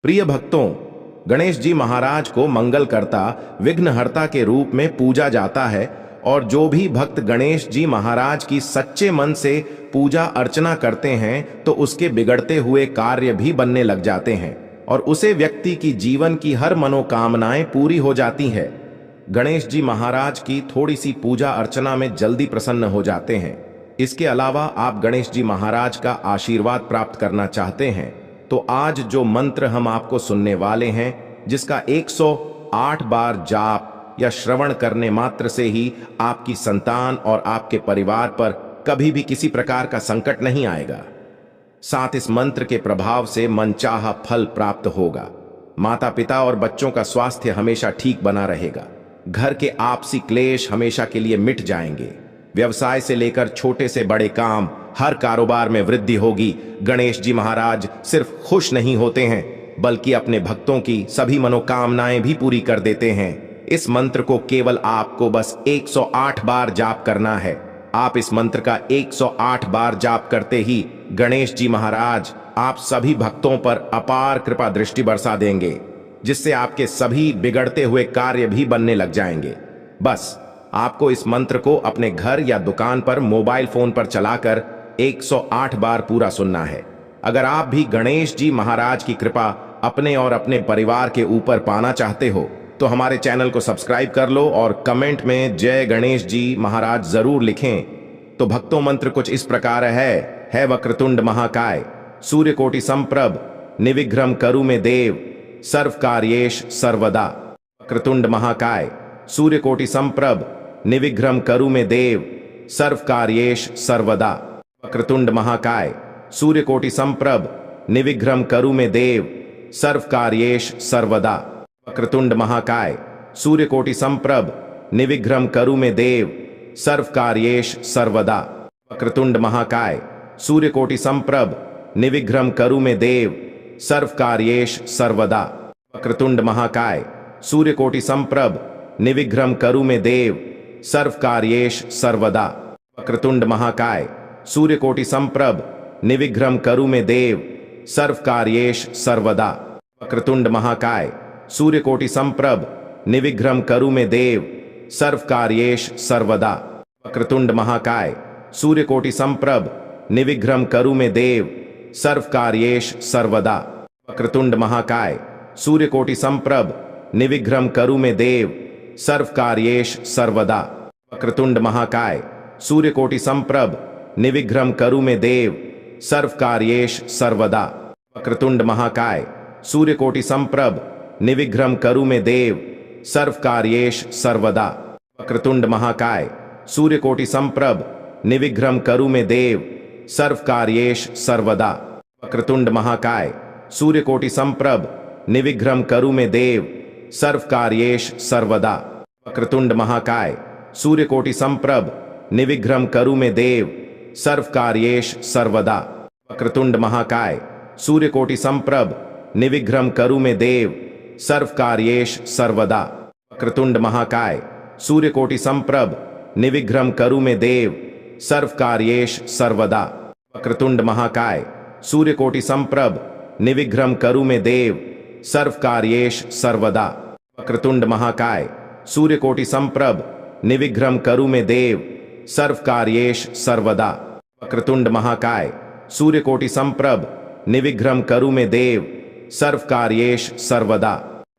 प्रिय भक्तों, गणेश जी महाराज को मंगलकर्ता विघ्नहर्ता के रूप में पूजा जाता है और जो भी भक्त गणेश जी महाराज की सच्चे मन से पूजा अर्चना करते हैं तो उसके बिगड़ते हुए कार्य भी बनने लग जाते हैं और उसे व्यक्ति की जीवन की हर मनोकामनाएं पूरी हो जाती है। गणेश जी महाराज की थोड़ी सी पूजा अर्चना में जल्दी प्रसन्न हो जाते हैं। इसके अलावा आप गणेश जी महाराज का आशीर्वाद प्राप्त करना चाहते हैं तो आज जो मंत्र हम आपको सुनने वाले हैं, जिसका 108 बार जाप या श्रवण करने मात्र से ही आपकी संतान और आपके परिवार पर कभी भी किसी प्रकार का संकट नहीं आएगा। साथ इस मंत्र के प्रभाव से मनचाहा फल प्राप्त होगा। माता पिता और बच्चों का स्वास्थ्य हमेशा ठीक बना रहेगा। घर के आपसी क्लेश हमेशा के लिए मिट जाएंगे। व्यवसाय से लेकर छोटे से बड़े काम, हर कारोबार में वृद्धि होगी। गणेश जी महाराज सिर्फ खुश नहीं होते हैं बल्कि अपने भक्तों की सभी मनोकामनाएं भी पूरी कर देते हैं। इस मंत्र को केवल आपको बस 108 बार जाप करना है। आप इस मंत्र का 108 बार जाप करते ही गणेश जी महाराज आप सभी भक्तों पर अपार कृपा दृष्टि बरसा देंगे, जिससे आपके सभी बिगड़ते हुए कार्य भी बनने लग जाएंगे। बस आपको इस मंत्र को अपने घर या दुकान पर मोबाइल फोन पर चलाकर 108 बार पूरा सुनना है। अगर आप भी गणेश जी महाराज की कृपा अपने और अपने परिवार के ऊपर पाना चाहते हो तो हमारे चैनल को सब्सक्राइब कर लो और कमेंट में जय गणेश जी महाराज जरूर लिखें। तो भक्तों, मंत्र कुछ इस प्रकार है वक्रतुंड महाकाय सूर्यकोटि संप्रभ निर्विघ्नं करू मे देव सर्व कार्येश सर्वदा। वक्रतुंड महाकाय सूर्यकोटि संप्रभ निर्विघ्नं करू मे देव सर्व कार्येश सर्वदा। वक्रतुंड महाकाय सूर्यकोटि संप्रभ निर्विघ्नं करू मे देव सर्व कार्येश सर्वदा। वक्रतुंड महाकाय सूर्यकोटि संप्रभ निर्विघ्नं करू मे देव सर्व कार्येश सर्वदा। वक्रतुंड महाकाय सूर्यकोटि संप्रभ निर्विघ्नं करू मे देव सर्व कार्येश सर्वदा। वक्रतुंड महाकाय सूर्यकोटि संप्रभ निर्विघ्नं करू मे देव सर्व कार्येश सर्वदा। वक्रतुंड महाकाय सूर्यकोटि संप्रभ निर्विघ्नं करू मे देव सर्व कार्येश सर्वदा। वक्रतुंड महाकाय सूर्यकोटि संप्रभ निर्विघ्नं करू मे देव सर्व कार्येश सर्वदा। वक्रतुंड महाकाय सूर्यकोटि संप्रभ निर्विघ्नं करू मे देव सर्व कार्येश सर्वदा। वक्रतुंड महाकाय सूर्यकोटि संप्रभ निर्विघ्नं करू मे देव सर्व कार्येश सर्वदा। वक्रतुंड महाकाय सूर्यकोटि संप्रभ निर्विघ्नं करू मे देव सर्व कार्येश सर्वदा। वक्रतुंड महाकाय सूर्यकोटि संप्रभ निर्विघ्नं करू मे देव सर्व कार्येश सर्वदा। वक्रतुंड महाकाय सूर्यकोटि संप्रभ निर्विघ्नं करू मे देव सर्व कार्येश सर्वदा। वक्रतुंड महाकाय सूर्यकोटि संप्रभ निर्विघ्नं करू मे देव सर्व कार्येश सर्वदा। वक्रतुंड महाकाय सूर्यकोटि संप्रभ निर्विघ्नं करू मे देव सर्व कार्येश सर्वदा। वक्रतुंड महाकाय सूर्यकोटि संप्रभ निर्विघ्नं करू मे देव सर्व कार्येश सर्वदा। वक्रतुंड महाकाय सूर्यकोटि संप्रभ निर्विघ्नं करू मे देव सर्व कार्येश सर्वदा। वक्रतुंड महाकाय सूर्यकोटि संप्रभ निर्विघ्नं करू मे देव सर्व कार्येश सर्वदा। वक्रतुंड महाकाय सूर्यकोटि संप्रभ निर्विघ्नं करू मे देव सर्व कार्येश सर्वदा। वक्रतुंड महाकाय सूर्यकोटि संप्रभ निर्विघ्नं करू मे देव सर्व कार्येश सर्वदा।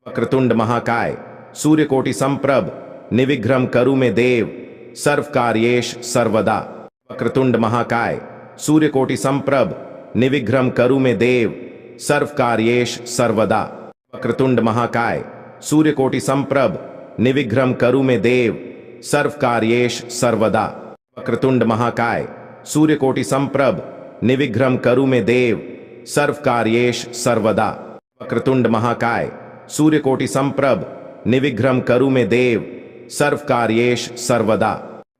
वक्रतुंड महाकाय सूर्यकोटि संप्रभ निर्विघ्नं करू मे देव सर्व कार्येश सर्वदा। वक्रतुंड महाकाय सूर्यकोटि संप्रभ निर्विघ्नं करू मे देव सर्व कार्येश सर्वदा। वक्रतुंड महाकाय सूर्यकोटि संप्रभ निर्विघ्नं करू मे देव सर्व कार्येश सर्वदा। वक्रतुंड महाकाय सूर्यकोटि संप्रभ निर्विघ्नं करू मे देव सर्व कार्येश सर्वदा। वक्रतुंड महाकाय सूर्यकोटि संप्रभ निर्विघ्नं करू मे देव सर्व कार्येश सर्वदा।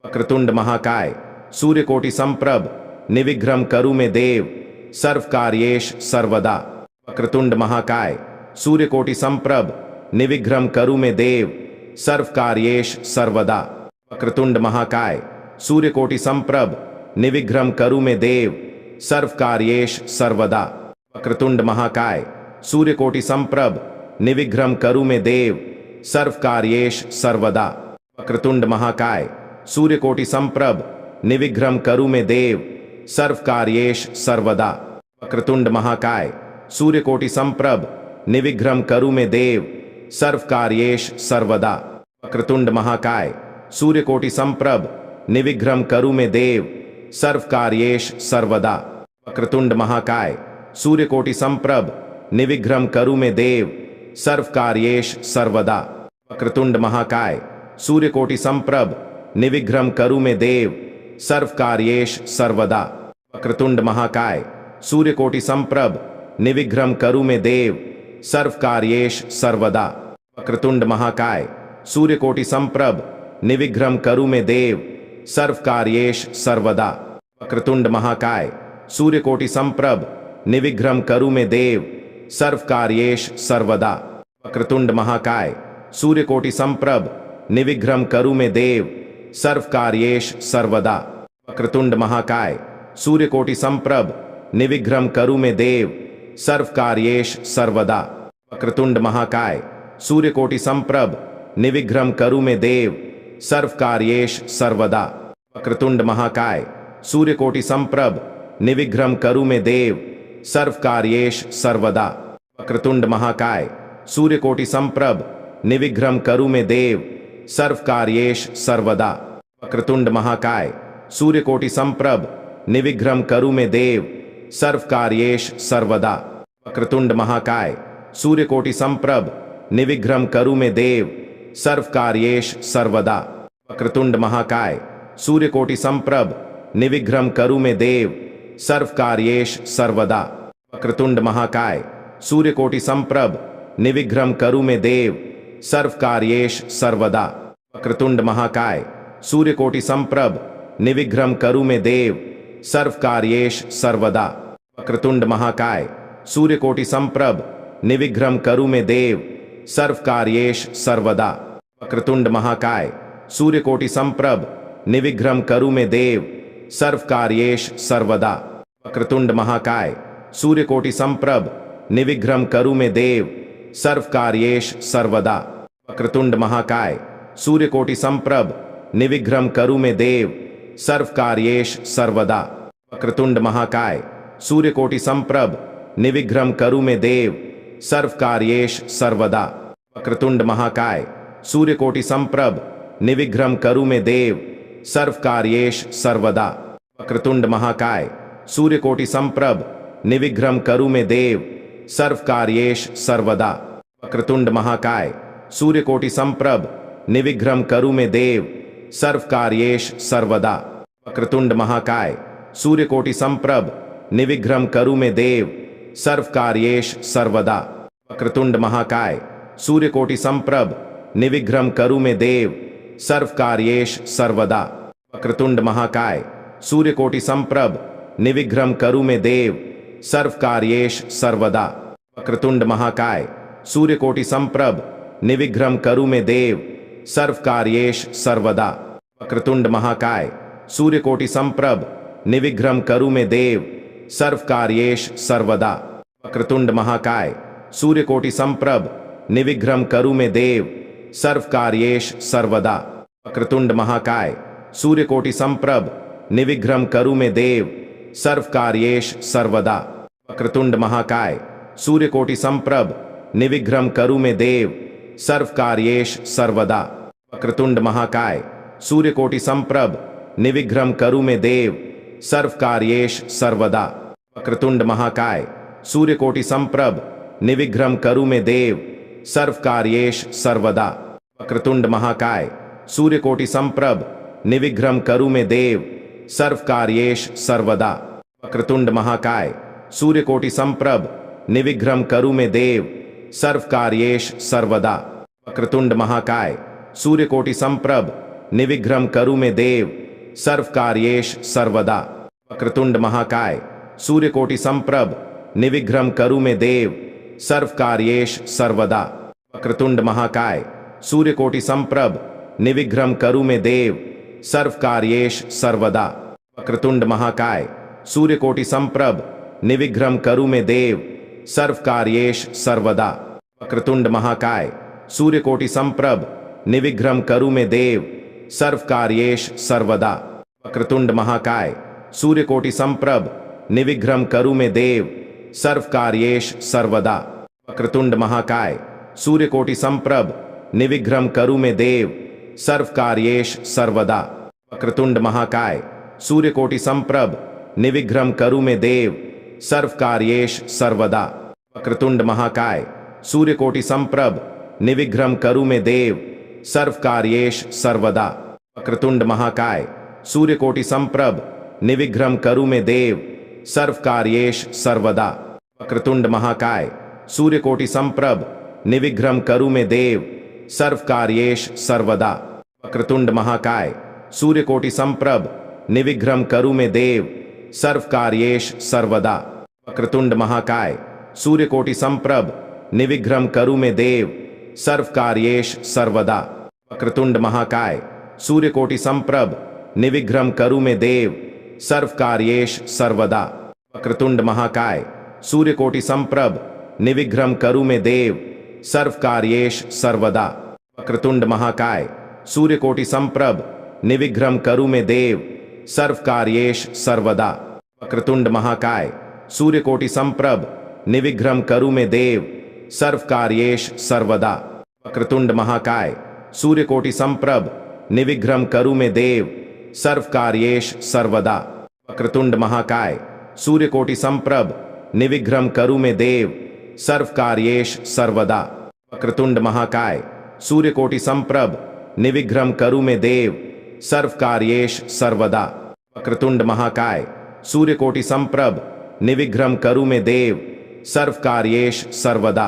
वक्रतुंड महाकाय सूर्यकोटि संप्रभ निर्विघ्नं करू मे देव सर्व कार्येश सर्वदा। वक्रतुंड महाकाय सूर्यकोटि संप्रभ निर्विघ्नं करू मे देव सर्व कार्येश सर्वदा। वक्रतुंड महाकाय सूर्यकोटि संप्रभ निर्विघ्नं करू मे देव सर्व कार्येश सर्वदा। वक्रतुंड महाकाय सूर्यकोटि संप्रभ निर्विघ्नं करो मे देव सर्वकार्येष सर्वदा। वक्रतुंड महाकाय सूर्यकोटि संप्रभ निर्विघ्नं करो मे देव सर्वकार्येष सर्वदा। वक्रतुंड महाकाय सूर्यकोटि संप्रभ निर्विघ्नं करो मे देव सर्वकार्येष सर्वदा। वक्रतुंड महाकाय सूर्यकोटि संप्रभ निर्विघ्नं करो मे देव सर्वकार्येष सर्वदा। वक्रतुंड महाकाय सूर्यकोटि संप्रभ निर्विघ्नं करो मे देव सर्वकार्येष सर्वदा। वक्रतुंड महाकाय सूर्यकोटि संप्रभ निर्विघ्नं करो मे देव सर्वकार्येष सर्वदा। वक्रतुंड महाकाय सूर्यकोटि संप्रभ निर्विघ्नं करो मे देव सर्वकार्येष सर्वदा। वक्रतुंड महाकाय सूर्यकोटि संप्रभ निर्विघ्नं करो मे देव सर्वकार्येष सर्वदा। वक्रतुंड महाकाय सूर्यकोटि संप्रभ निर्विघ्नं करो मे देव सर्वकार्येष सर्वदा। वक्रतुंड महाकाय सूर्यकोटि संप्रभ निर्विघ्नं करो मे देव सर्वकार्येष सर्वदा। वक्रतुंड महाकाय सूर्यकोटि संप्रभ निर्विघ्नं करो मे देव सर्वकार्येष सर्वदा। वक्रतुंड महाकाय सूर्यकोटि संप्रभ निर्विघ्नं करो मे देव सर्वकार्येष सर्वदा। वक्रतुंड महाकाय सूर्यकोटि संप्रभ निर्विघ्नं करो मे देव सर्वकार्येष सर्वदा। वक्रतुंड महाकाय सूर्यकोटि संप्रभ निर्विघ्नं करो मे देव सर्वकार्येष सर्वदा। वक्रतुंड महाकाय सूर्यकोटि संप्रभ निर्विघ्नं करो मे देव सर्वकार्येष सर्वदा। वक्रतुंड महाकाय सूर्यकोटि संप्रभ निर्विघ्नं करो मे देव सर्वकार्येष सर्वदा। वक्रतुंड महाकाय सूर्यकोटि संप्रभ निर्विघ्नं करो मे देव सर्वकार्येष सर्वदा। वक्रतुंड महाकाय सूर्यकोटि संप्रभ निर्विघ्नं करो मे देव सर्वकार्येष सर्वदा। वक्रतुंड महाकाय सूर्यकोटि संप्रभ निर्विघ्नं करो मे देव सर्वकार्येष सर्वदा। वक्रतुंड महाकाय सूर्यकोटि संप्रभ निर्विघ्नं करो मे देव सर्वकार्येष सर्वदा। वक्रतुंड महाकाय सूर्यकोटि संप्रभ निर्विघ्नं करो मे देव सर्वकार्येष सर्वदा। वक्रतुंड महाकाय सूर्यकोटि संप्रभ निर्विघ्नं करो मे देव सर्वकार्येष सर्वदा। वक्रतुंड महाकाय सूर्यकोटि संप्रभ निर्विघ्नं करो मे देव सर्वकार्येष सर्वदा। वक्रतुंड महाकाय सूर्यकोटि संप्रभ निर्विघ्नं करो मे देव सर्वकार्येष सर्वदा। वक्रतुंड महाकाय सूर्यकोटि संप्रभ निर्विघ्नं करो मे देव सर्वकार्येष सर्वदा। वक्रतुंड महाकाय सूर्यकोटि संप्रभ निर्विघ्नं करो मे देव सर्वकार्येष सर्वदा। वक्रतुंड महाकाय सूर्यकोटि संप्रभ निर्विघ्नं करो मे देव सर्वकार्येष सर्वदा। वक्रतुंड महाकाय सूर्यकोटि संप्रभ निर्विघ्नं करो मे देव सर्वकार्येष सर्वदा। वक्रतुंड महाकाय सूर्यकोटि संप्रभ निर्विघ्नं करो मे देव सर्वकार्येष सर्वदा। वक्रतुंड महाकाय सूर्यकोटि संप्रभ निर्विघ्नं करो मे देव सर्वकार्येष सर्वदा। वक्रतुंड महाकाय सूर्यकोटि संप्रभ निर्विघ्नं करो मे देव सर्वकार्येष सर्वदा। वक्रतुंड महाकाय सूर्यकोटि संप्रभ निर्विघ्नं करो मे देव सर्वकार्येष सर्वदा। वक्रतुंड महाकाय सूर्यकोटि संप्रभ निर्विघ्नं करो मे देव सर्वकार्येष सर्वदा। वक्रतुंड महाकाय सूर्यकोटि संप्रभ निर्विघ्नं करो मे देव सर्वकार्येष सर्वदा। वक्रतुंड महाकाय सूर्यकोटि संप्रभ निर्विघ्नं करो मे देव सर्वकार्येष सर्वदा। वक्रतुंड महाकाय सूर्यकोटि संप्रभ निर्विघ्नं करो मे देव सर्वकार्येष सर्वदा। वक्रतुंड महाकाय सूर्यकोटि संप्रभ निर्विघ्नं करो मे देव सर्वकार्येष सर्वदा। वक्रतुंड महाकाय सूर्यकोटि संप्रभ निर्विघ्नं करो मे देव सर्वकार्येष सर्वदा। वक्रतुंड महाकाय सूर्यकोटि संप्रभ निर्विघ्नं करो मे देव सर्वकार्येष सर्वदा। वक्रतुंड महाकाय सूर्यकोटि संप्रभ निर्विघ्नं करो मे देव सर्वकार्येष सर्वदा। वक्रतुंड महाकाय सूर्यकोटि संप्रभ निर्विघ्नं करो मे देव सर्वकार्येष सर्वदा। वक्रतुंड महाकाय सूर्यकोटि संप्रभ निर्विघ्नं करो मे देव सर्वकार्येष सर्वदा। वक्रतुंड महाकाय सूर्यकोटि संप्रभ निर्विघ्नं करो मे देव सर्वकार्येष सर्वदा। वक्रतुंड महाकाय सूर्यकोटि संप्रभ निर्विघ्नं करो मे देव, सर्वकार्येष सर्वदा। वक्रतुंड महाकाय सूर्यकोटि संप्रभ निर्विघ्नं करो मे देव, सर्वकार्येष सर्वदा। वक्रतुंड महाकाय सूर्यकोटि संप्रभ निर्विघ्नं करो मे देव, सर्वकार्येष सर्वदा। वक्रतुंड महाकाय सूर्यकोटि संप्रभ निर्विघ्नं करो मे देव, सर्वकार्येष सर्वदा। वक्रतुंड महाकाय सूर्यकोटि संप्रभ निर्विघ्नं करो मे देव, सर्वकार्येष सर्वदा। वक्रतुंड महाकाय सूर्यकोटि संप्रभ निर्विघ्नं करो मे देव, सर्वकार्येष सर्वदा। वक्रतुंड महाकाय सूर्यकोटि संप्रभ निर्विघ्नं करो मे देव, सर्वकार्येष सर्वदा। वक्रतुंड महाकाय सूर्यकोटि संप्रभ निर्विघ्नं करो मे देव, सर्वकार्येष सर्वदा। वक्रतुंड महाकाय सूर्यकोटि संप्रभ निर्विघ्नं करो मे देव, सर्वकार्येष सर्वदा। वक्रतुंड महाकाय सूर्यकोटि संप्रभ निर्विघ्नं करो मे देव, सर्वकार्येष सर्वदा। वक्रतुंड महाकाय सूर्यकोटि संप्रभ निर्विघ्नं करो मे देव, सर्वकार्येष सर्वदा। वक्रतुंड महाकाय सूर्यकोटि संप्रभ निर्विघ्नं करो मे देव, सर्वकार्येष सर्वदा। वक्रतुंड महाकाय सूर्यकोटि संप्रभ निर्विघ्नं करो मे देव, सर्वकार्येष सर्वदा। वक्रतुंड महाकाय सूर्यकोटि संप्रभ निर्विघ्नं करो मे देव, सर्वकार्येष सर्वदा। वक्रतुंड महाकाय सूर्यकोटि संप्रभ निर्विघ्नं करो मे देव, सर्वकार्येष सर्वदा। वक्रतुंड महाकाय सूर्यकोटि संप्रभ निर्विघ्नं करो मे देव, सर्वकार्येष सर्वदा। वक्रतुंड महाकाय सूर्यकोटि संप्रभ निर्विघ्नं करो मे देव, सर्वकार्येष सर्वदा।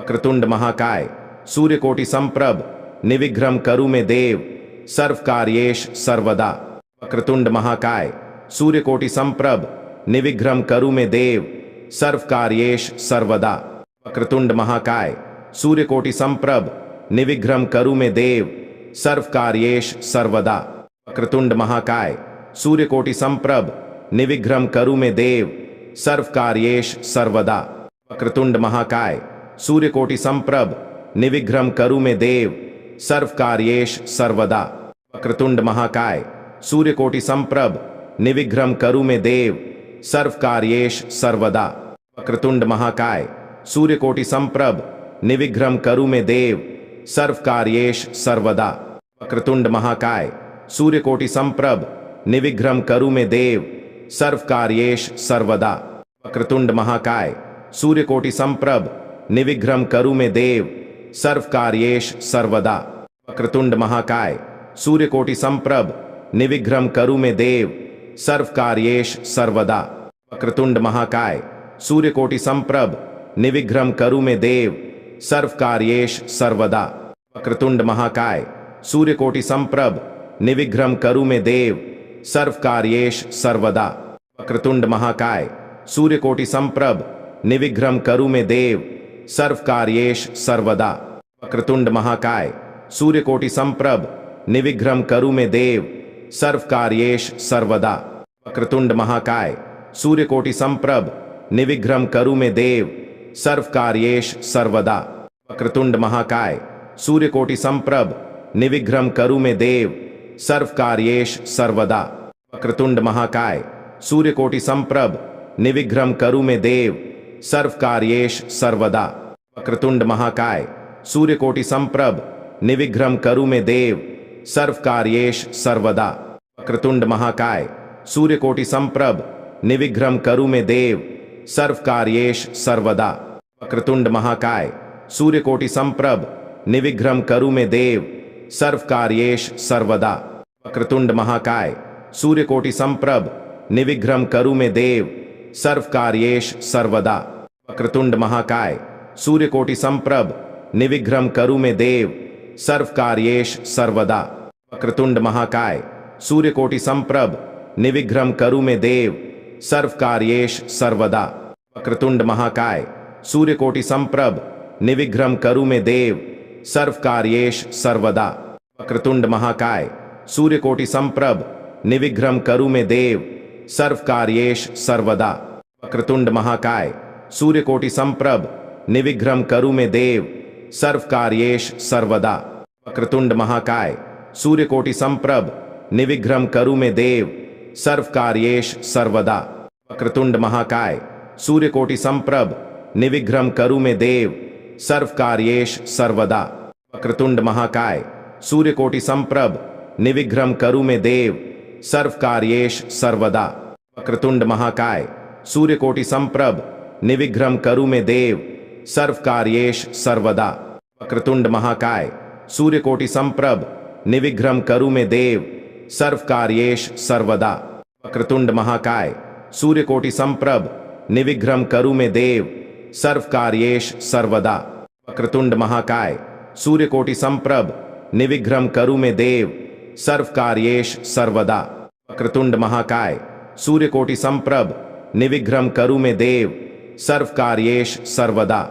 वक्रतुंड महाकाय सूर्यकोटि संप्रभ निर्विघ्नं करो मे देव, सर्वकार्येष सर्वदा। वक्रतुंड महाकाय सूर्यकोटि संप्रभ निर्विघ्नं करो मे देव, सर्वकार्येष सर्वदा। वक्रतुंड महाकाय सूर्यकोटि संप्रभ निर्विघ्नं करो मे देव, सर्वकार्येष सर्वदा। वक्रतुंड महाकाय सूर्यकोटि संप्रभ निर्विघ्नं करो मे देव, सर्वकार्येष सर्वदा। वक्रतुंड महाकाय सूर्यकोटि संप्रभ निर्विघ्नं करो मे देव, सर्वकार्येष सर्वदा। वक्रतुंड महाकाय सूर्यकोटि संप्रभ निर्विघ्नं करो मे देव, सर्वकार्येष सर्वदा। वक्रतुंड महाकाय सूर्यकोटि संप्रभ निर्विघ्नं करो मे देव, सर्वकार्येष सर्वदा। वक्रतुंड महाकाय सूर्यकोटि संप्रभ निर्विघ्नं करो मे देव, सर्वकार्येष सर्वदा। वक्रतुंड महाकाय सूर्यकोटि संप्रभ निर्विघ्नं करो मे देव, सर्वकार्येष सर्वदा। वक्रतुंड महाकाय सूर्यकोटि संप्रभ निर्विघ्नं करो मे देव, सर्वकार्येष सर्वदा। वक्रतुंड महाकाय सूर्यकोटि संप्रभ निर्विघ्नं करो मे देव, सर्वकार्येष सर्वदा। वक्रतुंड महाकाय सूर्यकोटि संप्रभ निर्विघ्नं करो मे देव, सर्वकार्येष सर्वदा। वक्रतुंड महाकाय सूर्यकोटि संप्रभ निर्विघ्नं करो मे देव, सर्वकार्येष सर्वदा। वक्रतुंड महाकाय सूर्यकोटि संप्रभ निर्विघ्नं करो मे देव, सर्वकार्येष सर्वदा। वक्रतुंड महाकाय सूर्यकोटि संप्रभ निर्विघ्नं करो मे देव, सर्वकार्येष सर्वदा। वक्रतुंड महाकाय सूर्यकोटि संप्रभ निर्विघ्नं करो मे देव, सर्वकार्येष सर्वदा। वक्रतुंड महाकाय सूर्यकोटि संप्रभ निर्विघ्नं करो मे देव, सर्वकार्येष सर्वदा। वक्रतुंड महाकाय सूर्यकोटि संप्रभ निर्विघ्नं करो मे देव, सर्वकार्येष सर्वदा। वक्रतुंड महाकाय सूर्यकोटि संप्रभ निर्विघ्नं करो मे देव, सर्वकार्येष सर्वदा। वक्रतुंड महाकाय सूर्यकोटि संप्रभ निर्विघ्नं करो मे देव, सर्वकार्येष सर्वदा। वक्रतुंड महाकाय सूर्यकोटि संप्रभ निर्विघ्नं करो मे देव, सर्वकार्येष सर्वदा। वक्रतुंड महाकाय सूर्यकोटि संप्रभ निर्विघ्नं करो मे देव, सर्वकार्येष सर्वदा। वक्रतुंड महाकाय सूर्यकोटि संप्रभ निर्विघ्नं करो मे देव, सर्वकार्येष सर्वदा। वक्रतुंड महाकाय सूर्यकोटि संप्रभ निर्विघ्नं करो मे देव, सर्वकार्येष सर्वदा। वक्रतुंड महाकाय सूर्यकोटि संप्रभ निर्विघ्नं करो मे देव, सर्वकार्येष सर्वदा। वक्रतुंड महाकाय सूर्यकोटि संप्रभ निर्विघ्नं करो मे देव सर्वकार्येष सर्वदा। वक्रतुंड महाकाय सूर्यकोटि संप्रभ निर्विघ्नं करो मे देव सर्वकार्येष सर्वदा। वक्रतुंड महाकाय सूर्यकोटि संप्रभ निर्विघ्नं करो मे देव सर्वकार्येष सर्वदा। वक्रतुंड महाकाय सूर्यकोटि संप्रभ निर्विघ्नं करो मे देव सर्वकार्येष सर्वदा। वक्रतुंड महाकाय सूर्यकोटि संप्रभ निर्विघ्नं करो मे देव सर्वकार्येष सर्वदा। वक्रतुंड महाकाय सूर्यकोटि संप्रभ निर्विघ्नं करो मे देव सर्वकार्येष सर्वदा। वक्रतुंड महाकाय सूर्यकोटि संप्रभ निर्विघ्नं करो मे देव सर्वकार्येष सर्वदा। वक्रतुंड महाकाय सूर्यकोटि संप्रभ निर्विघ्नं करो मे देव सर्वकार्येष सर्वदा। वक्रतुंड महाकाय सूर्यकोटि संप्रभ निर्विघ्नं करो मे देव सर्वकार्येष सर्वदा।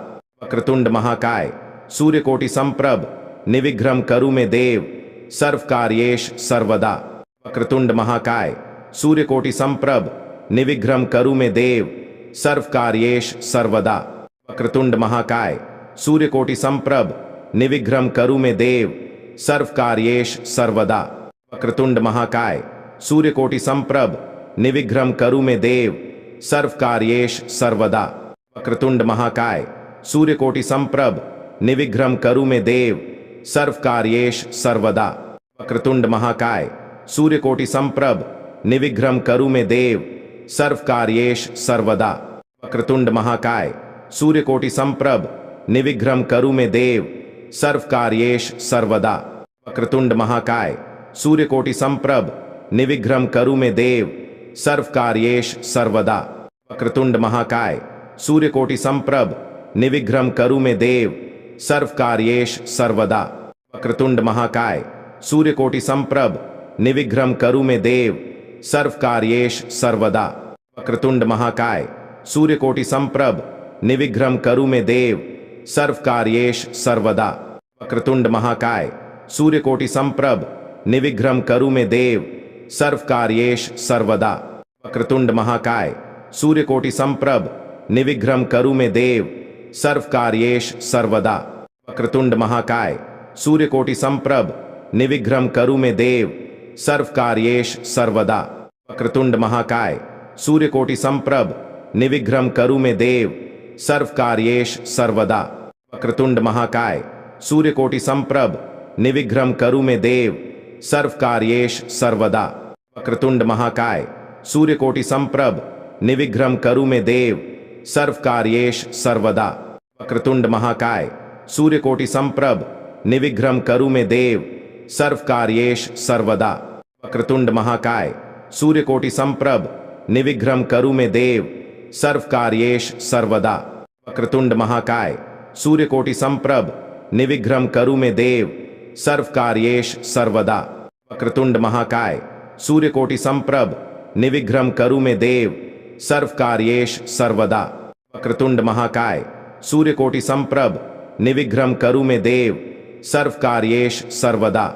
वक्रतुंड महाकाय सूर्यकोटि संप्रभ निर्विघ्नं करो मे देव सर्वकार्येष सर्वदा। वक्रतुंड महाकाय सूर्यकोटि संप्रभ निर्विघ्नं करो मे देव सर्वकार्येष सर्वदा। वक्रतुंड महाकाय सूर्यकोटि संप्रभ निर्विघ्नं करो मे देव सर्वकार्येष सर्वदा। वक्रतुंड महाकाय सूर्यकोटि संप्रभ निर्विघ्नं करो मे देव सर्वकार्येष सर्वदा। वक्रतुंड महाकाय सूर्यकोटि संप्रभ निर्विघ्नं करो मे देव सर्वकार्येष सर्वदा। वक्रतुंड महाकाय सूर्यकोटि संप्रभ निर्विघ्नं करो मे देव सर्वकार्येष सर्वदा। वक्रतुंड महाकाय सूर्यकोटि संप्रभ निर्विघ्नं करो मे देव सर्वकार्येष सर्वदा। वक्रतुंड महाकाय सूर्यकोटि संप्रभ निर्विघ्नं करो मे देव सर्वकार्येष सर्वदा। वक्रतुंड महाकाय सूर्यकोटि संप्रभ निर्विघ्नं करो मे देव सर्वकार्येष सर्वदा। वक्रतुंड महाकाय सूर्यकोटि संप्रभ निर्विघ्नं करो मे देव सर्वकार्येष सर्वदा। वक्रतुंड महाकाय सूर्यकोटि संप्रभ निर्विघ्नं करो मे देव सर्वकार्येष सर्वदा। वक्रतुंड महाकाय सूर्यकोटि संप्रभ निर्विघ्नं करो मे देव सर्वकार्येष सर्वदा। वक्रतुंड महाकाय सूर्यकोटि संप्रभ निर्विघ्नं करो मे देव सर्वकार्येष सर्वदा। वक्रतुंड महाकाय सूर्यकोटि संप्रभ निर्विघ्नं करो मे देव सर्वकार्येष सर्वदा। वक्रतुंड महाकाय सूर्यकोटि संप्रभ निर्विघ्नं करो मे देव सर्वकार्येष सर्वदा। वक्रतुंड महाकाय सूर्यकोटि संप्रभ निर्विघ्नं करो मे देव सर्वकार्येष सर्वदा। वक्रतुंड महाकाय सूर्यकोटि संप्रभ निर्विघ्नं करो मे देव सर्वकार्येष सर्वदा। वक्रतुंड महाकाय सूर्यकोटि संप्रभ निर्विघ्नं करो मे देव सर्वकार्येष सर्वदा। वक्रतुंड महाकाय सूर्यकोटि संप्रभ निर्विघ्नं करो मे देव सर्वकार्येष सर्वदा। वक्रतुंड महाकाय सूर्यकोटि संप्रभ निर्विघ्नं करो मे देव सर्वकार्येष सर्वदा। वक्रतुंड महाकाय सूर्यकोटि संप्रभ निर्विघ्नं करो मे देव सर्वकार्येष सर्वदा। वक्रतुंड महाकाय सूर्यकोटि संप्रभ निर्विघ्नं करो मे देव सर्वकार्येष सर्वदा।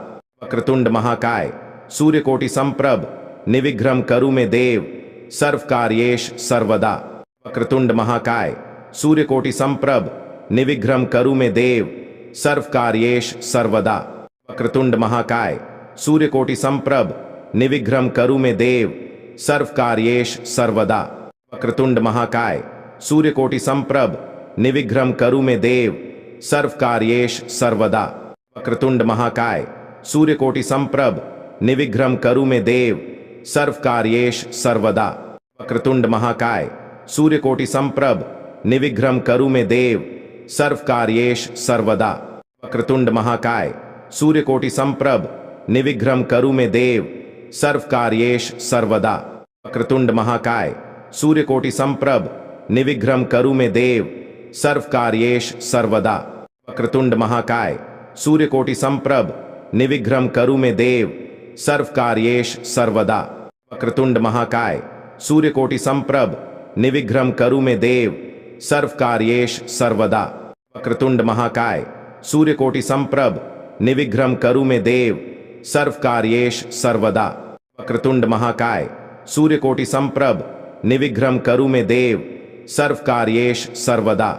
वक्रतुंड महाकाय सूर्यकोटि संप्रभ निर्विघ्नं करो मे देव सर्वकार्येष सर्वदा। वक्रतुंड महाकाय सूर्यकोटि संप्रभ निर्विघ्नं करो मे देव सर्वकार्येष सर्वदा। वक्रतुंड महाकाय सूर्यकोटि संप्रभ निर्विघ्नं करो मे देव सर्वकार्येष सर्वदा। वक्रतुंड महाकाय सूर्यकोटि संप्रभ निर्विघ्नं करो मे देव सर्वकार्येष सर्वदा। वक्रतुंड महाकाय सूर्यकोटि संप्रभ निर्विघ्नं करो मे देव सर्वकार्येष सर्वदा। वक्रतुंड महाकाय सूर्यकोटि संप्रभ निर्विघ्नं करो मे देव सर्वकार्येष सर्वदा। वक्रतुंड महाकाय सूर्यकोटि संप्रभ निर्विघ्नं करो मे देव सर्वकार्येष सर्वदा। वक्रतुंड महाकाय सूर्यकोटि संप्रभ निर्विघ्नं करो मे देव सर्वकार्येष सर्वदा। वक्रतुंड महाकाय सूर्यकोटि संप्रभ निर्विघ्नं करो मे देव सर्वकार्येष सर्वदा। वक्रतुंड महाकाय सूर्यकोटि संप्रभ निर्विघ्नं करो मे देव सर्वकार्येष सर्वदा। वक्रतुंड महाकाय सूर्यकोटि संप्रभ निर्विघ्नं करो मे देव सर्वकार्येष सर्वदा। वक्रतुंड महाकाय सूर्यकोटि संप्रभ निर्विघ्नं करो मे देव सर्वकार्येष सर्वदा।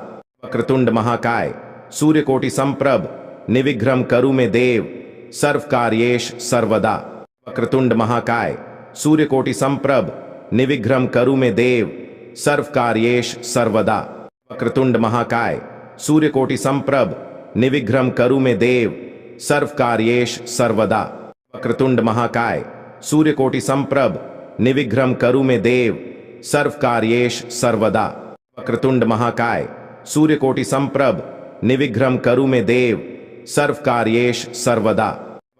वक्रतुंड महाकाय सूर्यकोटि संप्रभ निर्विघ्नं करो मे देव, सर्वकार्येष सर्वदा। वक्रतुंड महाकाय सूर्यकोटि संप्रभ निर्विघ्नं करो मे देव, सर्वकार्येष सर्वदा। वक्रतुंड महाकाय सूर्यकोटि संप्रभ निर्विघ्नं करो मे देव, सर्वकार्येष सर्वदा। वक्रतुंड महाकाय सूर्यकोटि संप्रभ निर्विघ्नं करो मे देव, सर्वकार्येष सर्वदा। वक्रतुंड महाकाय सूर्यकोटि संप्रभ निर्विघ्नं करो मे देव, सर्वकार्येष सर्वदा।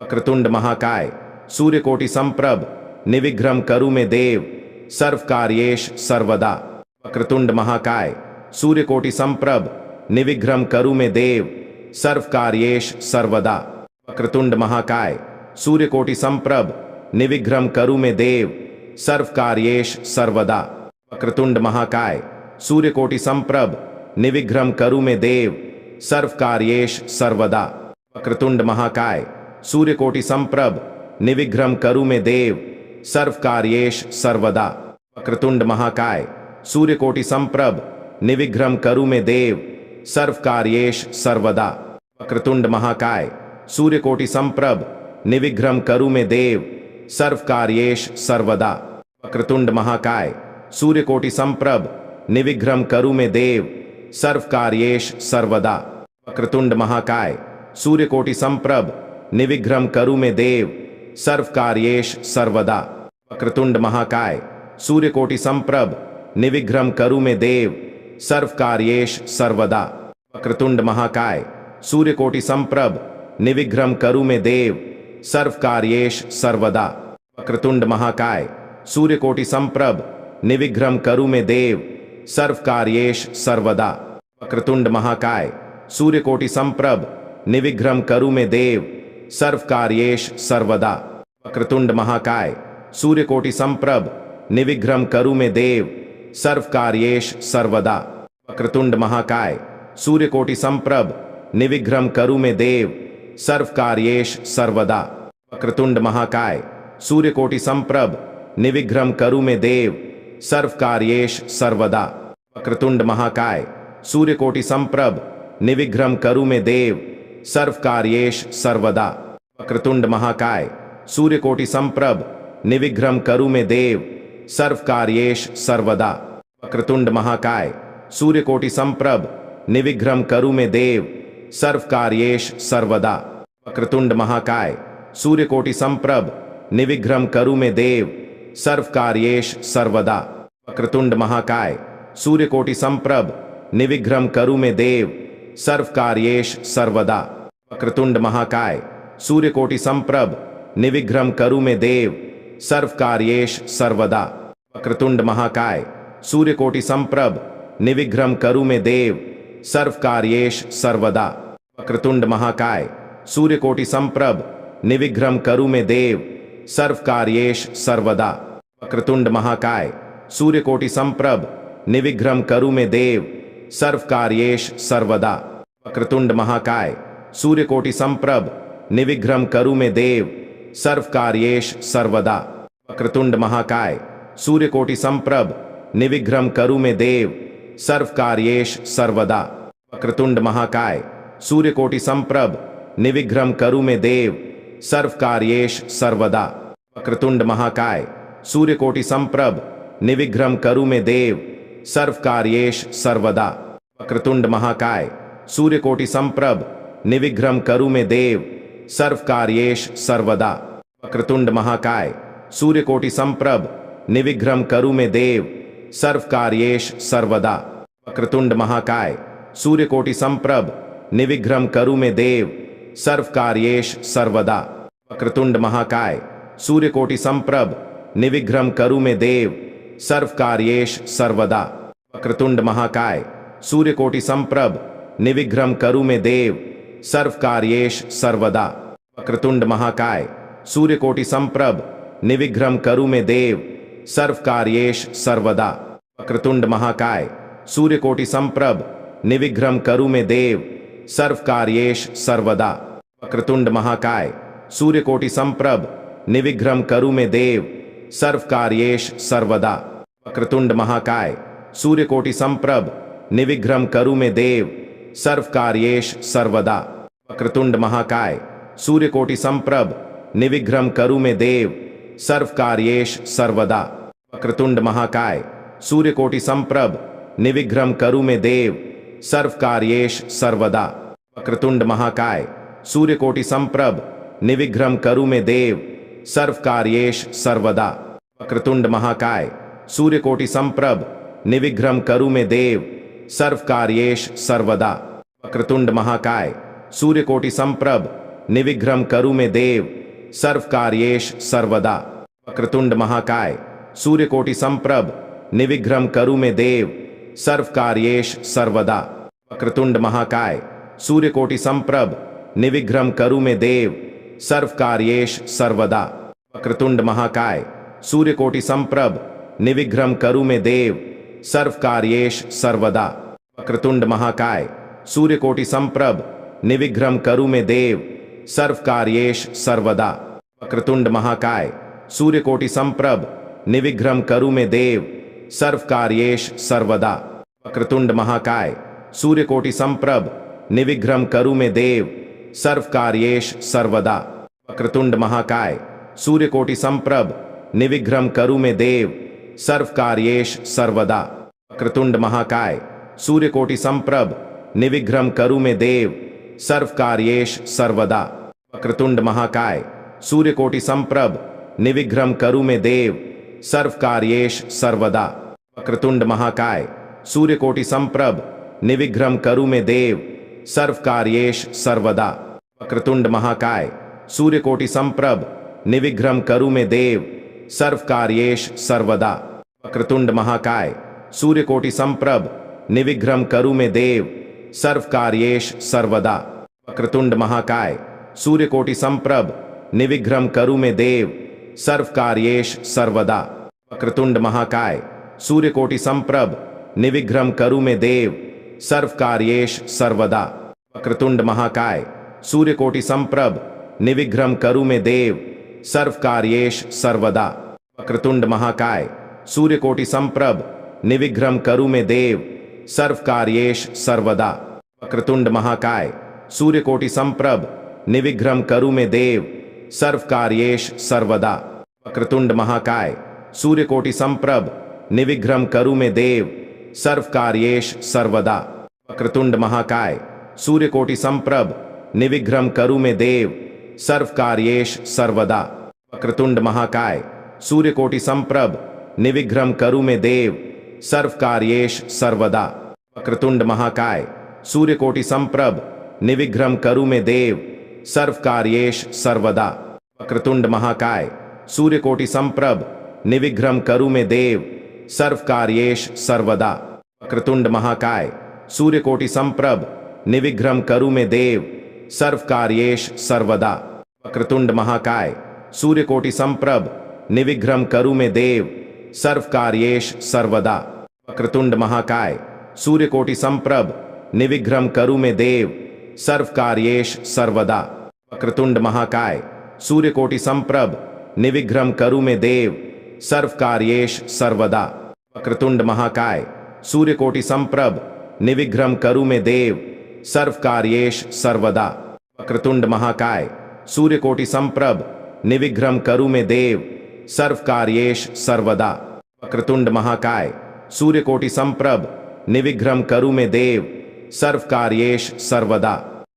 वक्रतुंड महाकाय सूर्यकोटि संप्रभ निर्विघ्नं करो मे देव, सर्वकार्येष सर्वदा। वक्रतुंड महाकाय सूर्यकोटि संप्रभ निर्विघ्नं करो मे देव, सर्वकार्येष सर्वदा। वक्रतुंड महाकाय सूर्यकोटि संप्रभ निर्विघ्नं करो मे देव, सर्वकार्येष सर्वदा। वक्रतुंड महाकाय सूर्यकोटि संप्रभ निर्विघ्नं करो मे देव, सर्वकार्येष सर्वदा। वक्रतुंड महाकाय सूर्यकोटि संप्रभ निर्विघ्नं करो मे देव, सर्वकार्येष सर्वदा। वक्रतुंड महाकाय सूर्यकोटि संप्रभ निर्विघ्नं करो मे देव, सर्वकार्येष सर्वदा। वक्रतुंड महाकाय सूर्यकोटि संप्रभ निर्विघ्नं करो मे देव, सर्वकार्येष सर्वदा। वक्रतुंड महाकाय सूर्यकोटि संप्रभ निर्विघ्नं करो मे देव, सर्वकार्येष सर्वदा। वक्रतुंड महाकाय सूर्यकोटि संप्रभ निर्विघ्नं करो मे देव, सर्वकार्येष सर्वदा। वक्रतुंड महाकाय सूर्यकोटि संप्रभ निर्विघ्नं करो मे देव, सर्वकार्येष सर्वदा। वक्रतुंड महाकाय सूर्यकोटि संप्रभ निर्विघ्नं करो मे देव, सर्वकार्येष सर्वदा। वक्रतुंड महाकाय सूर्यकोटि संप्रभ निर्विघ्नं करो मे देव, सर्वकार्येष सर्वदा। वक्रतुंड महाकाय सूर्यकोटि संप्रभ निर्विघ्नं करो मे देव, सर्वकार्येष सर्वदा। वक्रतुंड महाकाय सूर्यकोटि संप्रभ निर्विघ्नं करो मे देव, सर्वकार्येष सर्वदा। वक्रतुंड महाकाय सूर्यकोटि संप्रभ निर्विघ्नं करो मे देव, सर्वकार्येष सर्वदा। वक्रतुंड महाकाय सूर्यकोटि संप्रभ निर्विघ्नं करो मे देव, सर्वकार्येष सर्वदा। वक्रतुंड महाकाय सूर्यकोटि संप्रभ निर्विघ्नं करो मे देव, सर्वकार्येष सर्वदा। वक्रतुंड महाकाय सूर्यकोटि संप्रभ निर्विघ्नं करो मे देव, सर्वकार्येष सर्वदा। वक्रतुंड महाकाय सूर्यकोटि संप्रभ निर्विघ्नं करो मे देव, सर्वकार्येष सर्वदा। वक्रतुंड महाकाय सूर्यकोटि संप्रभ निर्विघ्नं करो मे देव, सर्वकार्येष सर्वदा। वक्रतुंड महाकाय सूर्यकोटि संप्रभ निर्विघ्नं करो मे देव, सर्वकार्येष सर्वदा। वक्रतुंड महाकाय सूर्यकोटि संप्रभ निर्विघ्नं करो मे देव, सर्वकार्येष सर्वदा। वक्रतुंड महाकाय सूर्यकोटि संप्रभ निर्विघ्नं करो मे देव, सर्वकार्येष सर्वदा। वक्रतुंड महाकाय सूर्यकोटि संप्रभ निर्विघ्नं करो मे देव, सर्वकार्येष सर्वदा। वक्रतुंड महाकाय सूर्यकोटि संप्रभ निर्विघ्नं करो मे देव, सर्वकार्येष सर्वदा। वक्रतुंड महाकाय सूर्यकोटि संप्रभ निर्विघ्नं करो मे देव, सर्वकार्येष सर्वदा। वक्रतुंड महाकाय सूर्यकोटि संप्रभ निर्विघ्नं करो मे देव, सर्वकार्येष सर्वदा। वक्रतुंड महाकाय सूर्यकोटि संप्रभ निर्विघ्नं करो मे देव, सर्वकार्येष सर्वदा। वक्रतुंड महाकाय सूर्यकोटि संप्रभ निर्विघ्नं करो मे देव, सर्वकार्येष सर्वदा। वक्रतुंड महाकाय सूर्यकोटि संप्रभ निर्विघ्नं करो मे देव, सर्वकार्येष सर्वदा। वक्रतुंड महाकाय सूर्यकोटि संप्रभ निर्विघ्नं करो मे देव, सर्वकार्येष सर्वदा। वक्रतुंड महाकाय सूर्यकोटि संप्रभ निर्विघ्नं करो मे देव, सर्वकार्येष सर्वदा। वक्रतुंड महाकाय सूर्यकोटि संप्रभ निर्विघ्नं करो मे देव, सर्वकार्येष सर्वदा। वक्रतुंड महाकाय सूर्यकोटि संप्रभ निर्विघ्नं करो मे देव, सर्वकार्येष सर्वदा। वक्रतुंड महाकाय सूर्यकोटि संप्रभ निर्विघ्नं करो मे देव, सर्वकार्येष सर्वदा। वक्रतुंड महाकाय सूर्यकोटि संप्रभ निर्विघ्नं करो मे देव, सर्वकार्येष सर्वदा। वक्रतुंड महाकाय सूर्यकोटि संप्रभ निर्विघ्नं करो मे देव, सर्वकार्येष सर्वदा। वक्रतुंड महाकाय सूर्यकोटि संप्रभ निर्विघ्नं करो मे देव सर्वकार्येषु सर्वदा। वक्रतुंड महाकाय सूर्यकोटि संप्रभ निर्विघ्नं करो मे देव सर्वकार्येषु सर्वदा। वक्रतुंड महाकाय सूर्यकोटि संप्रभ निर्विघ्नं करो मे देव सर्वकार्येषु सर्वदा। वक्रतुंड महाकाय सूर्यकोटि संप्रभ निर्विघ्नं करो मे देव सर्वकार्येषु सर्वदा। वक्रतुंड महाकाय सूर्यकोटि संप्रभ निर्विघ्नं करो मे देव सर्वकार्येषु सर्वदा। वक्रतुंड महाकाय सूर्यकोटि संप्रभ निर्विघ्नं करो मे देव सर्वकार्येषु सर्वदा। वक्रतुंड महाकाय सूर्यकोटि संप्रभ निर्विघ्नं करो मे देव सर्वकार्येषु सर्वदा। वक्रतुंड महाकाय सूर्यकोटि संप्रभ निर्विघ्नं करो मे देव सर्वकार्येषु सर्वदा। वक्रतुंड महाकाय सूर्यकोटि संप्रभ निर्विघ्नं करो मे देव सर्वकार्येषु सर्वदा। वक्रतुंड महाकाय सूर्यकोटि संप्रभ निर्विघ्नं करो मे देव सर्वकार्येषु सर्वदा। वक्रतुंड महाकाय सूर्यकोटि संप्रभ निर्विघ्नं करो मे देव सर्वकार्येषु सर्वदा। वक्रतुंड महाकाय सूर्यकोटि संप्रभ निर्विघ्नं करो मे देव सर्वकार्येषु सर्वदा। वक्रतुंड महाकाय सूर्यकोटि संप्रभ निर्विघ्नं करो मे देव सर्वकार्येषु सर्वदा। वक्रतुंड महाकाय सूर्यकोटि संप्रभ निर्विघ्नं करो मे देव सर्वकार्येषु सर्वदा। वक्रतुंड महाकाय सूर्यकोटि संप्रभ निर्विघ्नं करो मे देव सर्वकार्येषु सर्वदा। वक्रतुंड महाकाय सूर्यकोटि संप्रभ निर्विघ्नं करो मे देव सर्वकार्येषु सर्वदा। वक्रतुंड महाकाय सूर्यकोटि संप्रभ निर्विघ्नं करो मे देव सर्वकार्येषु सर्वदा। वक्रतुंड महाकाय सूर्यकोटि संप्रभ निर्विघ्नं करो मे देव सर्वकार्येषु सर्वदा। वक्रतुंड महाकाय सूर्यकोटि संप्रभ निर्विघ्नं करो मे देव सर्वकार्येषु सर्वदा। वक्रतुंड महाकाय सूर्यकोटि संप्रभ निर्विघ्नं करो मे देव सर्वकार्येषु सर्वदा। वक्रतुंड महाकाय सूर्यकोटि संप्रभ निर्विघ्नं करो मे देव सर्वकार्येषु सर्वदा। वक्रतुंड महाकाय सूर्यकोटि संप्रभ निर्विघ्नं करो मे देव सर्वकार्येषु सर्वदा। वक्रतुंड महाकाय सूर्यकोटि संप्रभ निर्विघ्नं करो मे देव सर्वकार्येषु सर्वदा। वक्रतुंड महाकाय सूर्यकोटि संप्रभ निर्विघ्नं करो मे देव सर्वकार्येषु सर्वदा। वक्रतुंड महाकाय सूर्यकोटि संप्रभ निर्विघ्नं करो मे देव सर्वकार्येषु सर्वदा। वक्रतुंड महाकाय सूर्यकोटि संप्रभ निर्विघ्नं करो मे देव सर्वकार्येषु सर्वदा। वक्रतुंड महाकाय सूर्यकोटि संप्रभ निर्विघ्नं करो मे देव सर्वकार्येषु सर्वदा। वक्रतुंड महाकाय सूर्यकोटि संप्रभ निर्विघ्नं करो मे देव सर्वकार्येषु सर्वदा। वक्रतुंड महाकाय सूर्यकोटि संप्रभ निर्विघ्नं करो मे देव सर्वकार्येषु सर्वदा। वक्रतुंड महाकाय सूर्यकोटि संप्रभ निर्विघ्नं करो मे देव सर्वकार्येषु सर्वदा। वक्रतुंड महाकाय सूर्यकोटि संप्रभ निर्विघ्नं करो मे देव सर्वकार्येषु सर्वदा। वक्रतुंड महाकाय सूर्यकोटि संप्रभ निर्विघ्नं करो मे देव सर्वकार्येषु सर्वदा। वक्रतुंड महाकाय सूर्यकोटि संप्रभ निर्विघ्नं करो मे देव सर्वकार्येषु सर्वदा। वक्रतुंड महाकाय सूर्यकोटि संप्रभ निर्विघ्नं करो मे देव सर्वकार्येषु सर्वदा। वक्रतुंड महाकाय सूर्यकोटि संप्रभ निर्विघ्नं करो मे देव सर्वकार्येषु सर्वदा।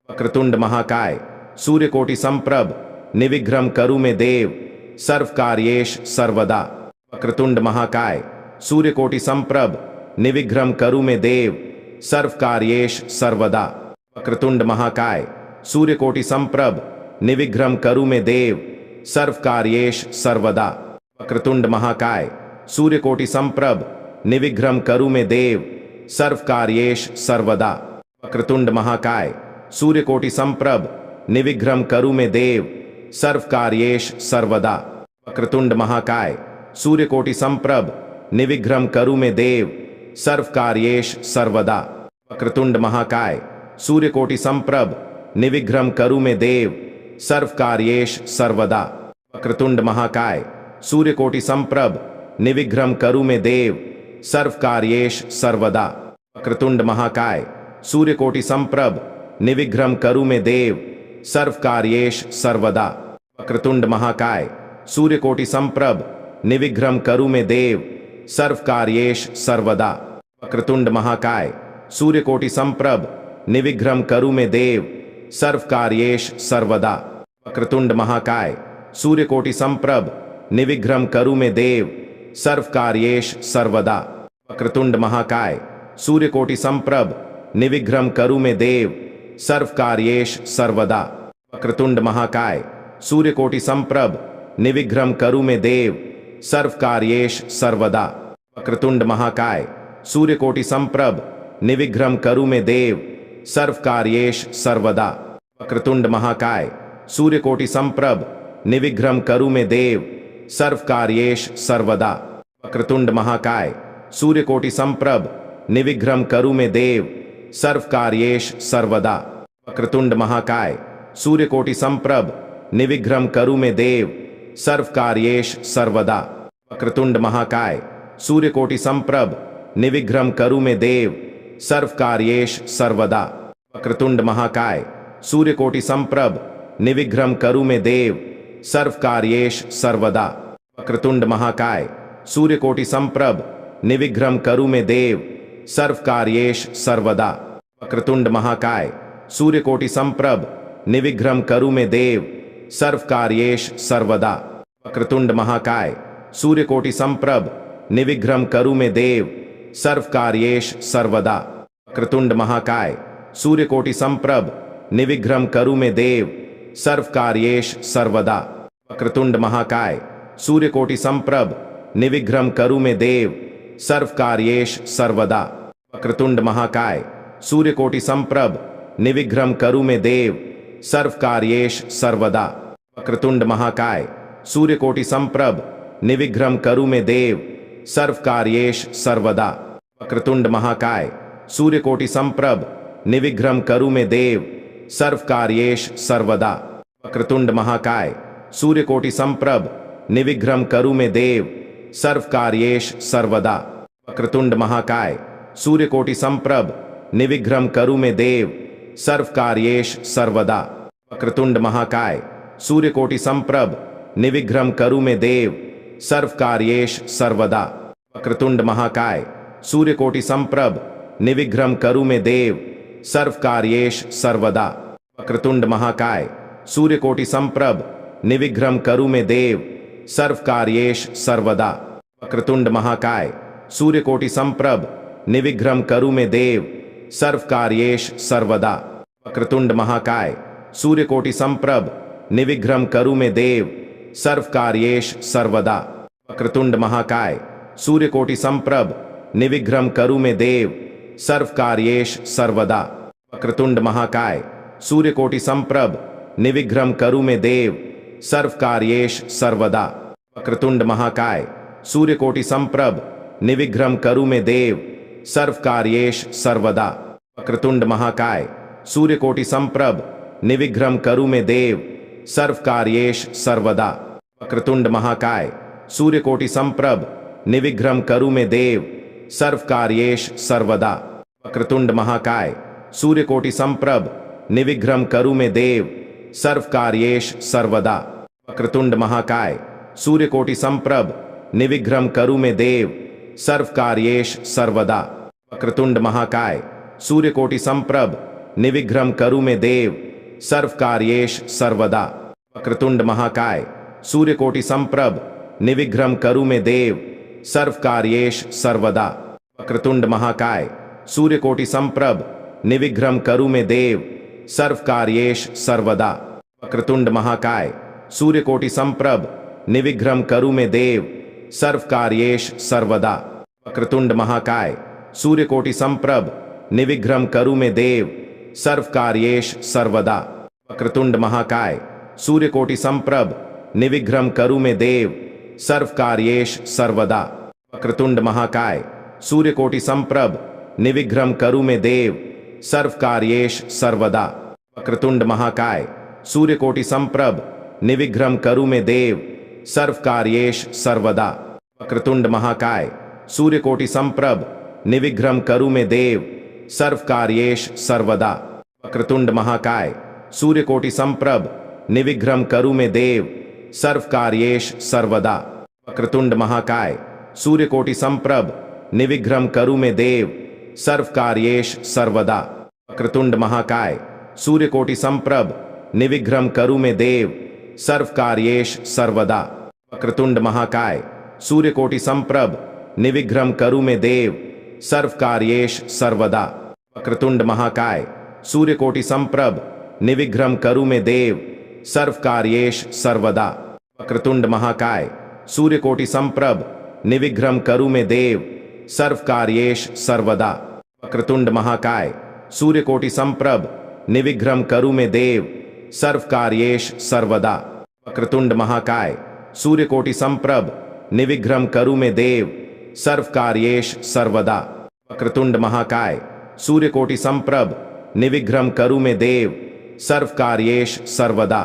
वक्रतुंड महाकाय सूर्यकोटि संप्रभ निर्विघ्नं करो मे देव सर्वकार्येषु सर्वदा। वक्रतुंड महाकाय सूर्यकोटि संप्रभ निर्विघ्नं करो मे देव सर्वकार्येषु सर्वदा। वक्रतुंड महाकाय सूर्यकोटि संप्रभ निर्विघ्नं करो मे देव सर्वकार्येषु सर्वदा। वक्रतुंड महाकाय सूर्यकोटि संप्रभ निर्विघ्नं करो मे देव सर्वकार्येषु सर्वदा। वक्रतुंड महाकाय सूर्यकोटि संप्रभ निर्विघ्नं करो मे देव सर्वकार्येषु सर्वदा। वक्रतुंड महाकाय सूर्यकोटि संप्रभ निर्विघ्नं करो मे देव सर्वकार्येषु सर्वदा। वक्रतुंड महाकाय सूर्यकोटि संप्रभ निर्विघ्नं करो मे देव सर्वकार्येषु सर्वदा। वक्रतुंड महाकाय सूर्यकोटि संप्रभ निर्विघ्नं करो मे देव सर्वकार्येष सर्वदा। वक्रतुंड महाकाय सूर्यकोटि संप्रभ निर्विघ्नं करो मे देव, सर्वकार्येष सर्वदा। वक्रतुंड महाकाय सूर्यकोटि संप्रभ निर्विघ्नं करो मे देव, सर्वकार्येष सर्वदा। वक्रतुंड महाकाय सूर्यकोटि संप्रभ निर्विघ्नं करो मे देव, सर्वकार्येष सर्वदा। वक्रतुंड महाकाय सूर्यकोटि संप्रभ निर्विघ्नं करो मे देव, सर्वकार्येष सर्वदा। वक्रतुंड महाकाय सूर्यकोटि संप्रभ निर्विघ्नं करो मे देव, सर्वकार्येष सर्वदा। वक्रतुंड महाकाय सूर्यकोटि संप्रभ निर्विघ्नं करो मे देव, सर्वकार्येष सर्वदा। वक्रतुंड महाकाय सूर्यकोटि संप्रभ निर्विघ्नं करो मे देव, सर्वकार्येष सर्वदा। वक्रतुंड महाकाय सूर्यकोटि संप्रभ निर्विघ्नं करो मे देव, सर्वकार्येष सर्वदा। वक्रतुंड महाकाय सूर्यकोटि संप्रभ निर्विघ्नं करो मे देव, सर्वकार्येष सर्वदा। वक्रतुंड महाकाय सूर्यकोटि संप्रभ निर्विघ्नं करो मे देव, सर्वकार्येष सर्वदा। वक्रतुंड महाकाय सूर्यकोटि संप्रभ निर्विघ्नं करो मे देव, सर्वकार्येष सर्वदा। वक्रतुंड महाकाय सूर्यकोटि संप्रभ निर्विघ्नं करो मे देव, सर्वकार्येष सर्वदा। वक्रतुंड महाकाय सूर्यकोटि संप्रभ निर्विघ्नं करो मे देव, सर्वकार्येष सर्वदा। वक्रतुंड महाकाय सूर्यकोटि संप्रभ निर्विघ्नं करो मे देव, सर्वकार्येष सर्वदा। वक्रतुंड महाकाय सूर्यकोटि संप्रभ निर्विघ्नं करो मे देव, सर्वकार्येष सर्वदा। वक्रतुंड महाकाय सूर्यकोटि संप्रभ निर्विघ्नं करो मे देव, सर्वकार्येष सर्वदा। वक्रतुंड महाकाय सूर्यकोटि संप्रभ निर्विघ्नं करो मे देव, सर्वकार्येष सर्वदा। वक्रतुंड महाकाय सूर्यकोटि संप्रभ निर्विघ्नं करो मे देव, सर्वकार्येष सर्वदा। वक्रतुंड महाकाय सूर्यकोटि संप्रभ निर्विघ्नं करो मे देव, सर्वकार्येष सर्वदा। वक्रतुंड महाकाय सूर्यकोटि संप्रभ निर्विघ्नं करो मे देव, सर्वकार्येष सर्वदा। वक्रतुंड महाकाय सूर्यकोटि संप्रभ निर्विघ्नं करो मे देव, सर्वकार्येष सर्वदा। वक्रतुंड महाकाय सूर्यकोटि संप्रभ निर्विघ्नं करो मे देव, सर्वकार्येष सर्वदा। वक्रतुंड महाकाय सूर्यकोटि संप्रभ निर्विघ्नं करो मे देव, सर्वकार्येष सर्वदा। वक्रतुंड महाकाय सूर्यकोटि संप्रभ निर्विघ्नं करो मे देव, सर्वकार्येष सर्वदा। वक्रतुंड महाकाय सूर्यकोटि संप्रभ निर्विघ्नं करो मे देव, सर्वकार्येष सर्वदा। वक्रतुंड महाकाय सूर्यकोटि संप्रभ निर्विघ्नं करो मे देव, सर्वकार्येष सर्वदा। वक्रतुंड महाकाय सूर्यकोटि संप्रभ निर्विघ्नं करो मे देव, सर्वकार्येष सर्वदा। वक्रतुंड महाकाय सूर्यकोटि संप्रभ निर्विघ्नं करो मे देव, सर्वकार्येष सर्वदा। वक्रतुंड महाकाय सूर्यकोटि संप्रभ निर्विघ्नं करो मे देव, सर्वकार्येष सर्वदा। वक्रतुंड महाकाय सूर्यकोटि संप्रभ निर्विघ्नं करो मे देव, सर्वकार्येष सर्वदा। वक्रतुंड महाकाय सूर्यकोटि संप्रभ निर्विघ्नं करो मे देव, सर्वकार्येष सर्वदा। वक्रतुंड महाकाय सूर्यकोटि संप्रभ निर्विघ्नं करो मे देव, सर्वकार्येष सर्वदा। वक्रतुंड महाकाय सूर्यकोटि संप्रभ निर्विघ्नं करो मे देव, सर्वकार्येष सर्वदा। वक्रतुंड महाकाय सूर्यकोटि संप्रभ निर्विघ्नं करो मे देव, सर्वकार्येष सर्वदा। वक्रतुंड महाकाय सूर्यकोटि संप्रभ निर्विघ्नं करो मे देव, सर्वकार्येष सर्वदा। वक्रतुंड महाकाय सूर्यकोटि संप्रभ निर्विघ्नं करो मे देव, सर्वकार्येष सर्वदा। वक्रतुंड महाकाय सूर्यकोटि संप्रभ निर्विघ्नं करो मे देव, सर्वकार्येष सर्वदा। वक्रतुंड महाकाय सूर्यकोटि संप्रभ निर्विघ्नं करो मे देव, सर्वकार्येष सर्वदा। वक्रतुंड महाकाय सूर्यकोटि संप्रभ निर्विघ्नं करो मे देव, सर्वकार्येष सर्वदा। वक्रतुंड महाकाय सूर्यकोटि संप्रभ निर्विघ्नं करो मे देव, सर्वकार्येष सर्वदा। वक्रतुंड महाकाय सूर्यकोटि संप्रभ निर्विघ्नं करो मे देव, सर्वकार्येष सर्वदा। वक्रतुंड महाकाय सूर्यकोटि संप्रभ निर्विघ्नं करो मे देव, सर्वकार्येष सर्वदा। वक्रतुंड महाकाय सूर्यकोटि संप्रभ निर्विघ्नं करू मे देव सर्वकार्येष सर्वदा। वक्रतुंड महाकाय सूर्यकोटि संप्रभ निर्विघ्नं करू मे देव सर्वकार्येष सर्वदा। वक्रतुंड महाकाय सूर्यकोटि संप्रभ निर्विघ्नं करू मे देव सर्वकार्येष सर्वदा। वक्रतुंड महाकाय सूर्यकोटि संप्रभ निर्विघ्नं करू मे देव सर्वकार्येष सर्वदा। वक्रतुंड महाकाय सूर्यकोटि संप्रभ निर्विघ्नं करू मे देव सर्वकार्येष सर्वदा। वक्रतुंड महाकाय सूर्यकोटि संप्रभ निर्विघ्नं करू मे देव सर्वकार्येष सर्वदा। वक्रतुंड महाकाय सूर्यकोटि संप्रभ निर्विघ्नं करू मे देव सर्वकार्येष सर्वदा। वक्रतुंड महाकाय सूर्यकोटि संप्रभ निर्विघ्नं करू मे देव सर्वकार्येष सर्वदा। वक्रतुंड महाकाय सूर्यकोटि संप्रभ निर्विघ्नं करू मे देव सर्वकार्येष सर्वदा। वक्रतुंड महाकाय सूर्यकोटि संप्रभ निर्विघ्नं करू मे देव सर्वकार्येष सर्वदा।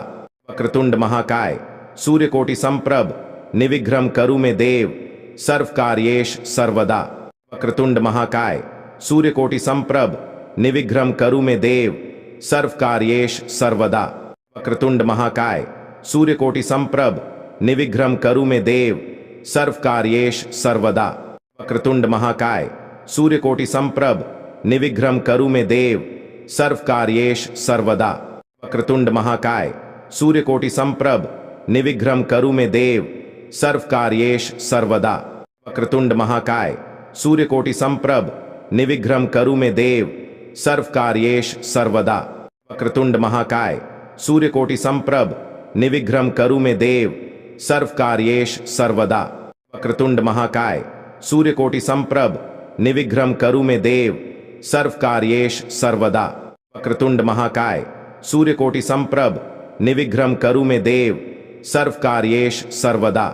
वक्रतुंड महाकाय सूर्यकोटि संप्रभ निर्विघ्नं करू मे देव सर्वकार्येष सर्वदा। वक्रतुंड महाकाय सूर्यकोटि संप्रभ निर्विघ्नं करू मे देव सर्वकार्येष सर्वदा। वक्रतुंड महाकाय सूर्यकोटि संप्रभ निर्विघ्नं करू मे देव सर्वकार्येष सर्वदा। वक्रतुंड महाकाय सूर्यकोटि संप्रभ निर्विघ्नं करू मे देव सर्वकार्येष सर्वदा। वक्रतुंड महाकाय सूर्यकोटि संप्रभ निर्विघ्नं करू मे देव सर्वकार्येष सर्वदा। वक्रतुंड महाकाय सूर्यकोटि संप्रभ निर्विघ्नं करू मे देव सर्वकार्येष सर्वदा। वक्रतुंड महाकाय सूर्यकोटि संप्रभ निर्विघ्नं करू मे देव सर्वकार्येष सर्वदा। वक्रतुंड महाकाय सूर्यकोटि संप्रभ निर्विघ्नं करू मे देव सर्वकार्येष सर्वदा। वक्रतुंड महाकाय सूर्यकोटि संप्रभ निर्विघ्नं करू मे देव सर्वकार्येष सर्वदा।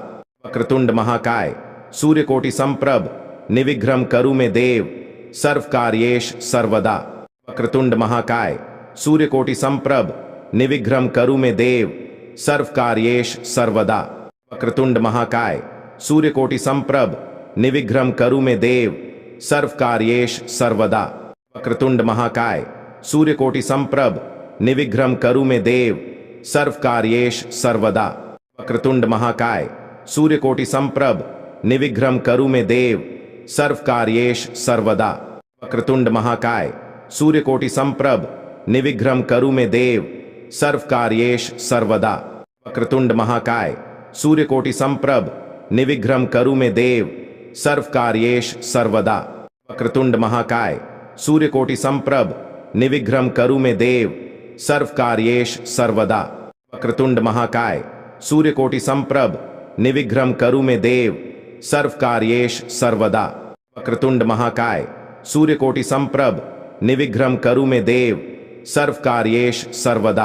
वक्रतुंड महाकाय सूर्यकोटि संप्रभ निर्विघ्नं करू मे देव सर्वकार्येष सर्वदा। वक्रतुंड महाकाय सूर्यकोटि संप्रभ निर्विघ्नं करू मे देव सर्वकार्येष सर्वदा। वक्रतुंड महाकाय सूर्यकोटि संप्रभ निर्विघ्नं करू मे देव सर्वकार्येष सर्वदा। वक्रतुंड महाकाय सूर्यकोटि संप्रभ निर्विघ्नं करू मे देव सर्वकार्येष सर्वदा। वक्रतुंड महाकाय सूर्यकोटि संप्रभ निर्विघ्नं करू मे देव सर्वकार्येष सर्वदा। वक्रतुंड महाकाय सूर्यकोटि संप्रभ निर्विघ्नं करू मे देव सर्वकार्येष सर्वदा। वक्रतुंड महाकाय सूर्यकोटि संप्रभ निर्विघ्नं करू मे देव सर्वकार्येष सर्वदा। वक्रतुंड महाकाय सूर्यकोटि संप्रभ निर्विघ्नं करू मे देव सर्वकार्येष सर्वदा। वक्रतुंड महाकाय सूर्यकोटि संप्रभ निर्विघ्नं करू मे देव सर्वकार्येष सर्वदा। वक्रतुंड महाकाय सूर्यकोटि संप्रभ निर्विघ्नं करू मे देव सर्वकार्येष सर्वदा।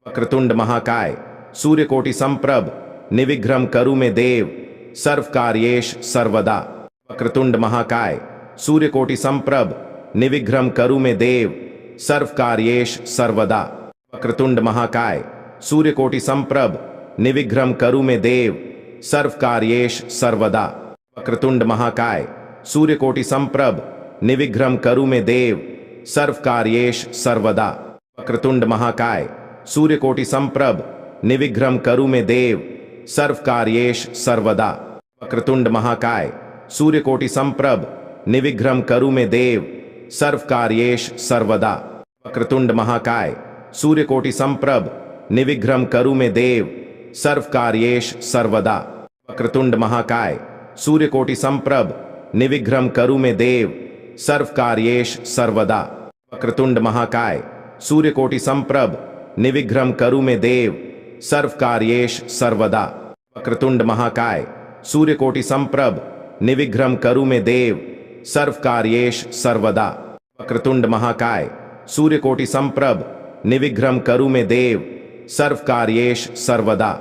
वक्रतुंड महाकाय सूर्यकोटि संप्रभ निर्विघ्नं करू मे देव सर्वकार्येष सर्वदा। वक्रतुंड महाकाय सूर्यकोटि संप्रभ निर्विघ्नं करू मे देव सर्वकार्येष सर्वदा। वक्रतुंड महाकाय सूर्यकोटि संप्रभ निर्विघ्नं करू मे देव सर्वकार्येष सर्वदा। वक्रतुंड महाकाय सूर्यकोटि संप्रभ निर्विघ्नं करू मे देव सर्वकार्येष सर्वदा। वक्रतुंड महाकाय सूर्यकोटि संप्रभ निर्विघ्नं करू मे देव सर्वकार्येष सर्वदा। वक्रतुंड महाकाय सूर्यकोटि संप्रभ निर्विघ्नं करू मे देव सर्वकार्येष सर्वदा। वक्रतुंड महाकाय सूर्यकोटि संप्रभ निर्विघ्नं करू मे देव सर्वकार्येष सर्वदा। वक्रतुंड महाकाय सूर्यकोटि संप्रभ निर्विघ्नं करू मे देव सर्वकार्येष सर्वदा। वक्रतुंड महाकाय सूर्यकोटि संप्रभ निर्विघ्नं करू मे देव सर्वकार्येष सर्वदा। वक्रतुंड महाकाय सूर्यकोटि संप्रभ निर्विघ्नं करू मे देव सर्वकार्येष सर्वदा। वक्रतुंड महाकाय सूर्यकोटि संप्रभ निर्विघ्नं करू मे देव सर्वकार्येष सर्वदा।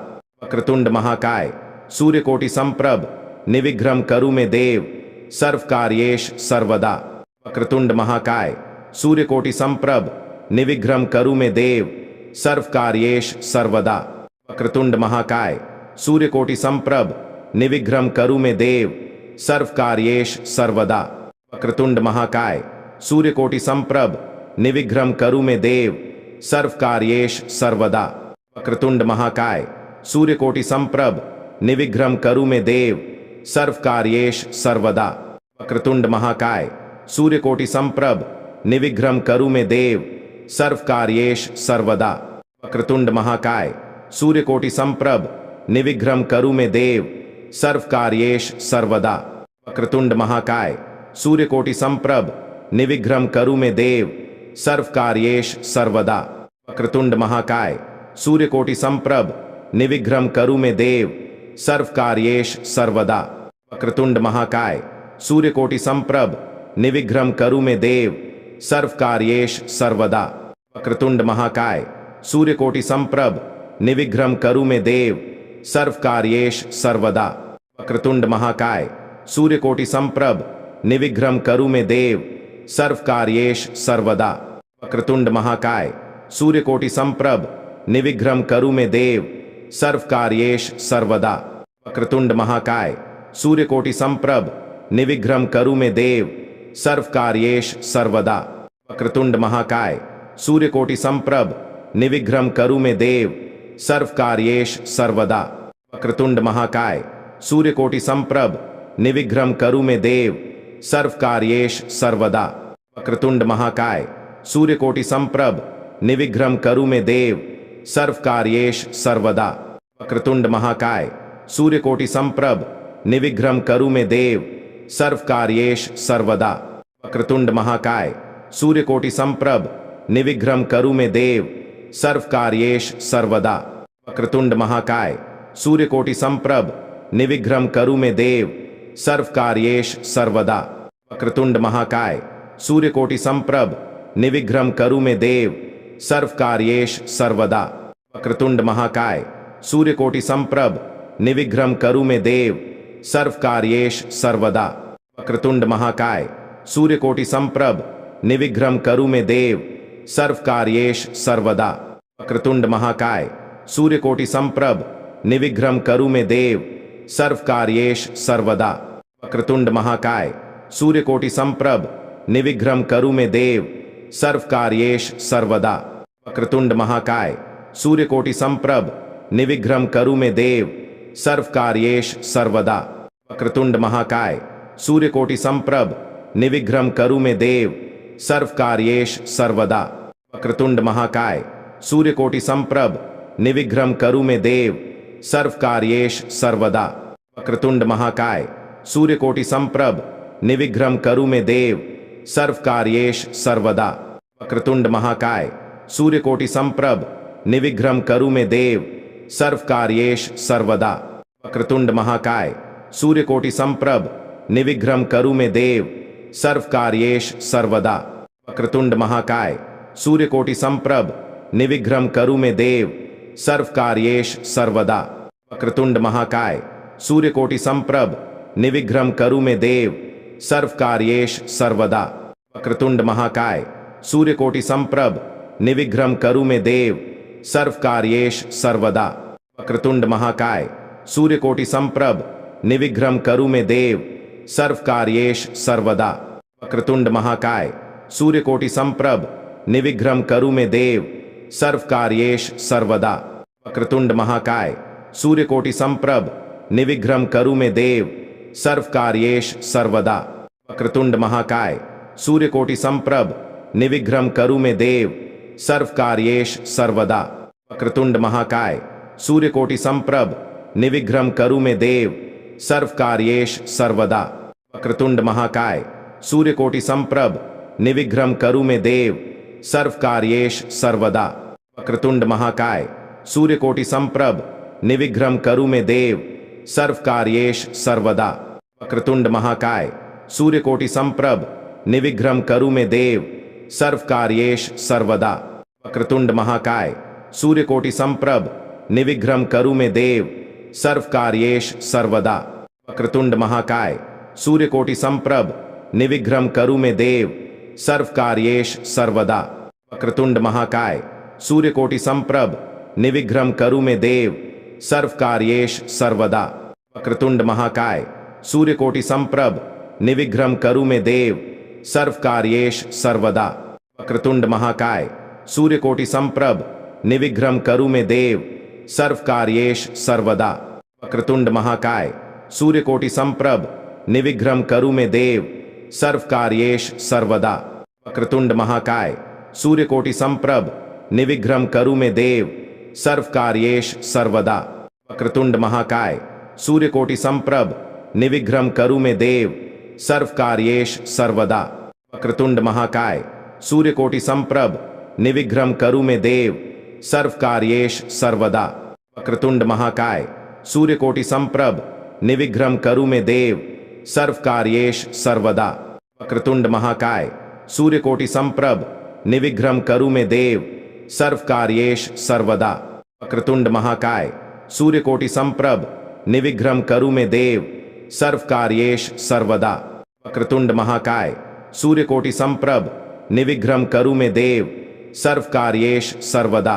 वक्रतुंड महाकाय सूर्यकोटि संप्रभ निर्विघ्नं करू मे देव सर्वकार्येष सर्वदा। वक्रतुंड महाकाय सूर्यकोटि संप्रभ निर्विघ्नं करू मे देव सर्वकार्येष सर्वदा। वक्रतुंड महाकाय सूर्यकोटि संप्रभ निर्विघ्नं करू मे देव सर्वकार्येष सर्वदा। वक्रतुंड महाकाय सूर्यकोटि संप्रभ निर्विघ्नं करो मे देव, सर्वकार्येष सर्वदा। वक्रतुंड महाकाय सूर्यकोटि संप्रभ निर्विघ्नं करो मे देव, सर्वकार्येष सर्वदा। वक्रतुंड महाकाय सूर्यकोटि संप्रभ निर्विघ्नं करो मे देव, सर्वकार्येष सर्वदा। वक्रतुंड महाकाय सूर्यकोटि संप्रभ निर्विघ्नं करो मे देव, सर्वकार्येष सर्वदा। वक्रतुंड महाकाय सूर्यकोटि संप्रभ निर्विघ्नं करो मे देव, सर्वकार्येष सर्वदा। वक्रतुंड महाकाय सूर्यकोटि संप्रभ निर्विघ्नं करो मे देव, सर्वकार्येष सर्वदा। वक्रतुंड महाकाय सूर्यकोटि संप्रभ निर्विघ्नं करो मे देव, सर्वकार्येष सर्वदा। वक्रतुंड महाकाय सूर्यकोटि संप्रभ निर्विघ्नं करो मे देव, सर्वकार्येष सर्वदा। वक्रतुंड महाकाय सूर्यकोटि संप्रभ निर्विघ्नं करो मे देव, सर्वकार्येष सर्वदा। वक्रतुंड महाकाय सूर्यकोटि संप्रभ निर्विघ्नं करो मे देव, सर्वकार्येष सर्वदा। वक्रतुंड महाकाय सूर्यकोटि संप्रभ निर्विघ्नं करो मे देव, सर्वकार्येष सर्वदा। वक्रतुंड महाकाय सूर्यकोटि संप्रभ निर्विघ्नं करो मे देव, सर्वकार्येष सर्वदा। वक्रतुंड महाकाय सूर्यकोटि संप्रभ निर्विघ्नं करो मे देव, सर्वकार्येष सर्वदा। वक्रतुंड महाकाय सूर्यकोटि संप्रभ निर्विघ्नं करो मे देव, सर्वकार्येष सर्वदा। वक्रतुंड महाकाय सूर्यकोटि संप्रभ निर्विघ्नं करो मे देव, सर्वकार्येष सर्वदा। वक्रतुंड महाकाय सूर्यकोटि संप्रभ निर्विघ्नं करो मे देव, सर्वकार्येष सर्वदा। वक्रतुंड महाकाय सूर्यकोटि संप्रभ निर्विघ्नं करो मे देव, सर्वकार्येष सर्वदा। वक्रतुंड महाकाय सूर्यकोटि संप्रभ निर्विघ्नं करो मे देव, सर्वकार्येष सर्वदा। वक्रतुंड महाकाय सूर्यकोटि संप्रभ निर्विघ्नं करो मे देव, सर्वकार्येष सर्वदा। वक्रतुंड महाकाय सूर्यकोटि संप्रभ निर्विघ्नं करो मे देव, सर्वकार्येष सर्वदा। वक्रतुंड महाकाय सूर्यकोटि संप्रभ निर्विघ्नं करो मे देव, सर्वकार्येष सर्वदा। वक्रतुंड महाकाय सूर्यकोटि संप्रभ निर्विघ्नं करो मे देव, सर्वकार्येष सर्वदा। वक्रतुंड महाकाय सूर्यकोटि संप्रभ निर्विघ्नं करो मे देव, सर्वकार्येष सर्वदा। वक्रतुंड महाकाय सूर्यकोटि संप्रभ निर्विघ्नं करो मे देव, सर्वकार्येष सर्वदा। वक्रतुंड महाकाय सूर्यकोटि संप्रभ निर्विघ्नं करो मे देव, सर्वकार्येष सर्वदा। वक्रतुंड महाकाय सूर्यकोटि संप्रभ निर्विघ्नं करो मे देव, सर्वकार्येष सर्वदा। वक्रतुंड महाकाय सूर्यकोटि संप्रभ निर्विघ्नं करो मे देव, सर्वकार्येष सर्वदा। वक्रतुंड महाकाय सूर्यकोटि संप्रभ निर्विघ्नं करो मे देव, सर्वकार्येष सर्वदा। वक्रतुंड महाकाय सूर्यकोटि संप्रभ निर्विघ्नं करो मे देव, सर्वकार्येष सर्वदा। वक्रतुंड महाकाय सूर्यकोटि संप्रभ निर्विघ्नं करो मे देव, सर्वकार्येष सर्वदा। वक्रतुंड महाकाय सूर्यकोटि संप्रभ निर्विघ्नं करो मे देव, सर्वकार्येष सर्वदा। वक्रतुंड महाकाय सूर्यकोटि संप्रभ निर्विघ्नं करो मे देव, सर्वकार्येष सर्वदा। वक्रतुंड महाकाय सूर्यकोटि संप्रभ निर्विघ्नं करो मे देव, सर्वकार्येष सर्वदा। वक्रतुंड महाकाय सूर्यकोटि संप्रभ निर्विघ्नं करो मे देव, सर्वकार्येष सर्वदा। वक्रतुंड महाकाय सूर्यकोटि संप्रभ निर्विघ्नं करो मे देव, सर्वकार्येष सर्वदा। वक्रतुंड महाकाय सूर्यकोटि संप्रभ निर्विघ्नं करो मे देव, सर्वकार्येष सर्वदा। वक्रतुंड महाकाय सूर्यकोटि संप्रभ निर्विघ्नं करो मे देव, सर्वकार्येष सर्वदा। वक्रतुंड महाकाय सूर्यकोटि संप्रभ निर्विघ्नं करो मे देव, सर्वकार्येष सर्वदा। वक्रतुंड महाकाय सूर्यकोटि संप्रभ निर्विघ्नं करो मे देव, सर्वकार्येष सर्वदा। वक्रतुंड महाकाय सूर्यकोटि संप्रभ निर्विघ्नं करो मे देव, सर्वकार्येष सर्वदा। वक्रतुंड महाकाय सूर्यकोटि संप्रभ निर्विघ्नं करो मे देव, सर्वकार्येष सर्वदा। वक्रतुंड महाकाय सूर्यकोटि संप्रभ निर्विघ्नं करो मे देव, सर्वकार्येष सर्वदा। वक्रतुंड महाकाय सूर्यकोटि संप्रभ निर्विघ्नं करू मे देव सर्व कार्येश सर्वदा। वक्रतुंड महाकाय सूर्यकोटि संप्रभ निर्विघ्नं करू मे देव सर्व कार्येश सर्वदा। वक्रतुंड महाकाय सूर्यकोटि संप्रभ निर्विघ्नं करू मे देव सर्व कार्येश सर्वदा। वक्रतुंड महाकाय सूर्यकोटि संप्रभ निर्विघ्नं करू मे देव सर्व कार्येश सर्वदा। वक्रतुंड महाकाय सूर्यकोटि संप्रभ निर्विघ्नं करू मे देव सर्व कार्येश सर्वदा। वक्रतुंड महाकाय सूर्यकोटि संप्रभ निर्विघ्नं करू मे देव सर्व कार्येश सर्वदा। वक्रतुंड महाकाय सूर्यकोटि संप्रभ निर्विघ्नं करू मे देव सर्व कार्येश सर्वदा। वक्रतुंड महाकाय सूर्यकोटि संप्रभ निर्विघ्नं करू मे देव सर्व कार्येश सर्वदा। वक्रतुंड महाकाय सूर्यकोटि संप्रभ निर्विघ्नं करू मे देव सर्व कार्येश सर्वदा। वक्रतुंड महाकाय सूर्यकोटि संप्रभ निर्विघ्नं करू मे देव सर्व कार्येश सर्वदा।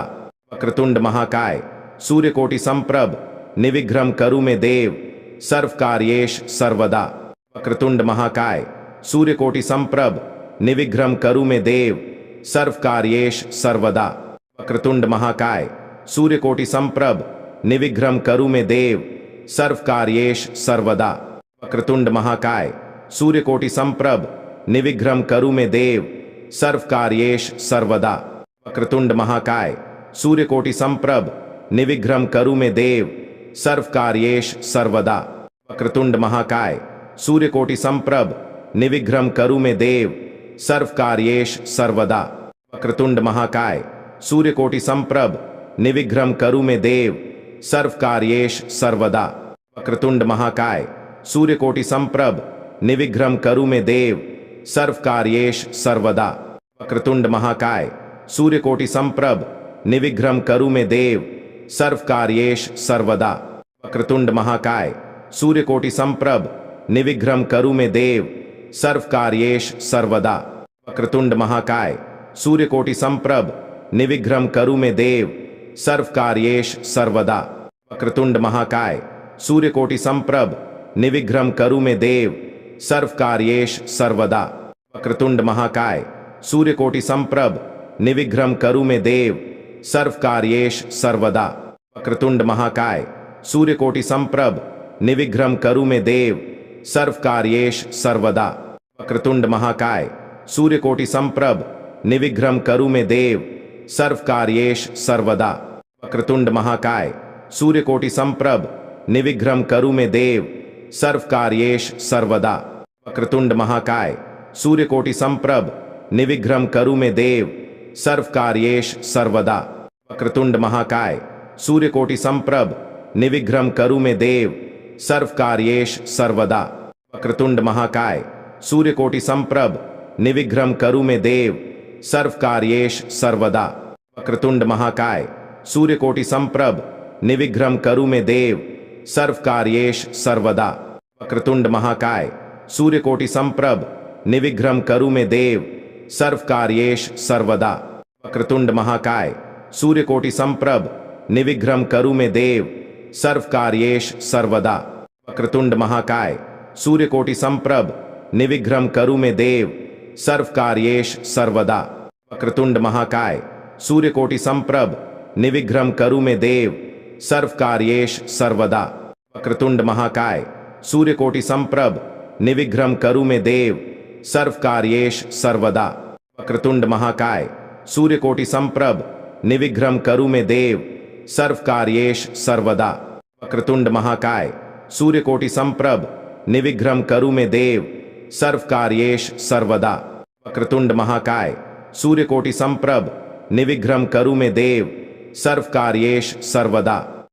वक्रतुंड महाकाय सूर्यकोटि संप्रभ निर्विघ्नं करू मे देव सर्व कार्येश सर्वदा। वक्रतुंड महाकाय सूर्यकोटि संप्रभ निर्विघ्नं करू मे देव सर्व कार्येश सर्वदा। वक्रतुंड महाकाय सूर्यकोटि संप्रभ निर्विघ्नं करू मे देव सर्व कार्येश सर्वदा। वक्रतुंड महाकाय सूर्यकोटि संप्रभ निर्विघ्नं करू मे देव सर्व कार्येश सर्वदा। वक्रतुंड महाकाय सूर्यकोटि संप्रभ निर्विघ्नं करू मे देव सर्व कार्येश सर्वदा। वक्रतुंड महाकाय सूर्यकोटि संप्रभ निर्विघ्नं करू मे देव सर्व कार्येश सर्वदा। वक्रतुंड महाकाय सूर्यकोटि संप्रभ निर्विघ्नं करू मे देव सर्व कार्येश सर्वदा। वक्रतुंड महाकाय सूर्यकोटि संप्रभ निर्विघ्नं करू मे देव सर्व कार्येश सर्वदा। वक्रतुंड महाकाय सूर्यकोटि संप्रभ निर्विघ्नं करू मे देव सर्व कार्येश सर्वदा। वक्रतुंड महाकाय सूर्यकोटि संप्रभ निर्विघ्नं करू मे देव सर्व कार्येश सर्वदा। वक्रतुंड महाकाय सूर्यकोटि संप्रभ निर्विघ्नं करू मे देव सर्व कार्येश सर्वदा। वक्रतुंड महाकाय सूर्यकोटि संप्रभ निर्विघ्नं करू मे देव सर्व कार्येश सर्वदा। वक्रतुंड महाकाय सूर्यकोटि संप्रभ निर्विघ्नं करू मे देव सर्व कार्येश सर्वदा। वक्रतुंड महाकाय सूर्यकोटि संप्रभ निर्विघ्नं करू मे देव सर्व कार्येश सर्वदा। वक्रतुंड महाकाय सूर्यकोटि संप्रभ निर्विघ्नं करू मे देव सर्व कार्येश सर्वदा। वक्रतुंड महाकाय सूर्यकोटि संप्रभ निर्विघ्नं करू मे देव सर्व कार्येश सर्वदा। वक्रतुंड महाकाय सूर्यकोटि संप्रभ निर्विघ्नं करू मे देव सर्व कार्येश सर्वदा। वक्रतुंड महाकाय सूर्यकोटि संप्रभ निर्विघ्नं करू मे देव सर्व कार्येश सर्वदा। वक्रतुंड महाकाय सूर्यकोटि संप्रभ निर्विघ्नं करू मे देव सर्व कार्येश सर्वदा। वक्रतुंड महाकाय सूर्यकोटि संप्रभ निर्विघ्नं करू मे देव सर्व कार्येश सर्वदा। वक्रतुंड महाकाय सूर्यकोटि संप्रभ निर्विघ्नं करू मे देव सर्व कार्येश सर्वदा। वक्रतुंड महाकाय सूर्यकोटि संप्रभ निर्विघ्नं करू मे देव सर्व कार्येश सर्वदा। वक्रतुंड महाकाय सूर्यकोटि संप्रभ निर्विघ्नं करू मे देव सर्व कार्येश सर्वदा। वक्रतुंड महाकाय सूर्यकोटि संप्रभ निर्विघ्नं करू मे देव सर्व कार्येश सर्वदा। वक्रतुंड महाकाय सूर्यकोटि संप्रभ निर्विघ्नं करू मे देव सर्व कार्येश सर्वदा। वक्रतुंड महाकाय सूर्यकोटि संप्रभ निर्विघ्नं करू मे देव सर्व कार्येश सर्वदा। वक्रतुंड महाकाय सूर्यकोटि संप्रभ निर्विघ्नं करू मे देव सर्व कार्येश सर्वदा। वक्रतुंड महाकाय सूर्यकोटि संप्रभ निर्विघ्नं करू मे देव सर्व कार्येश सर्वदा।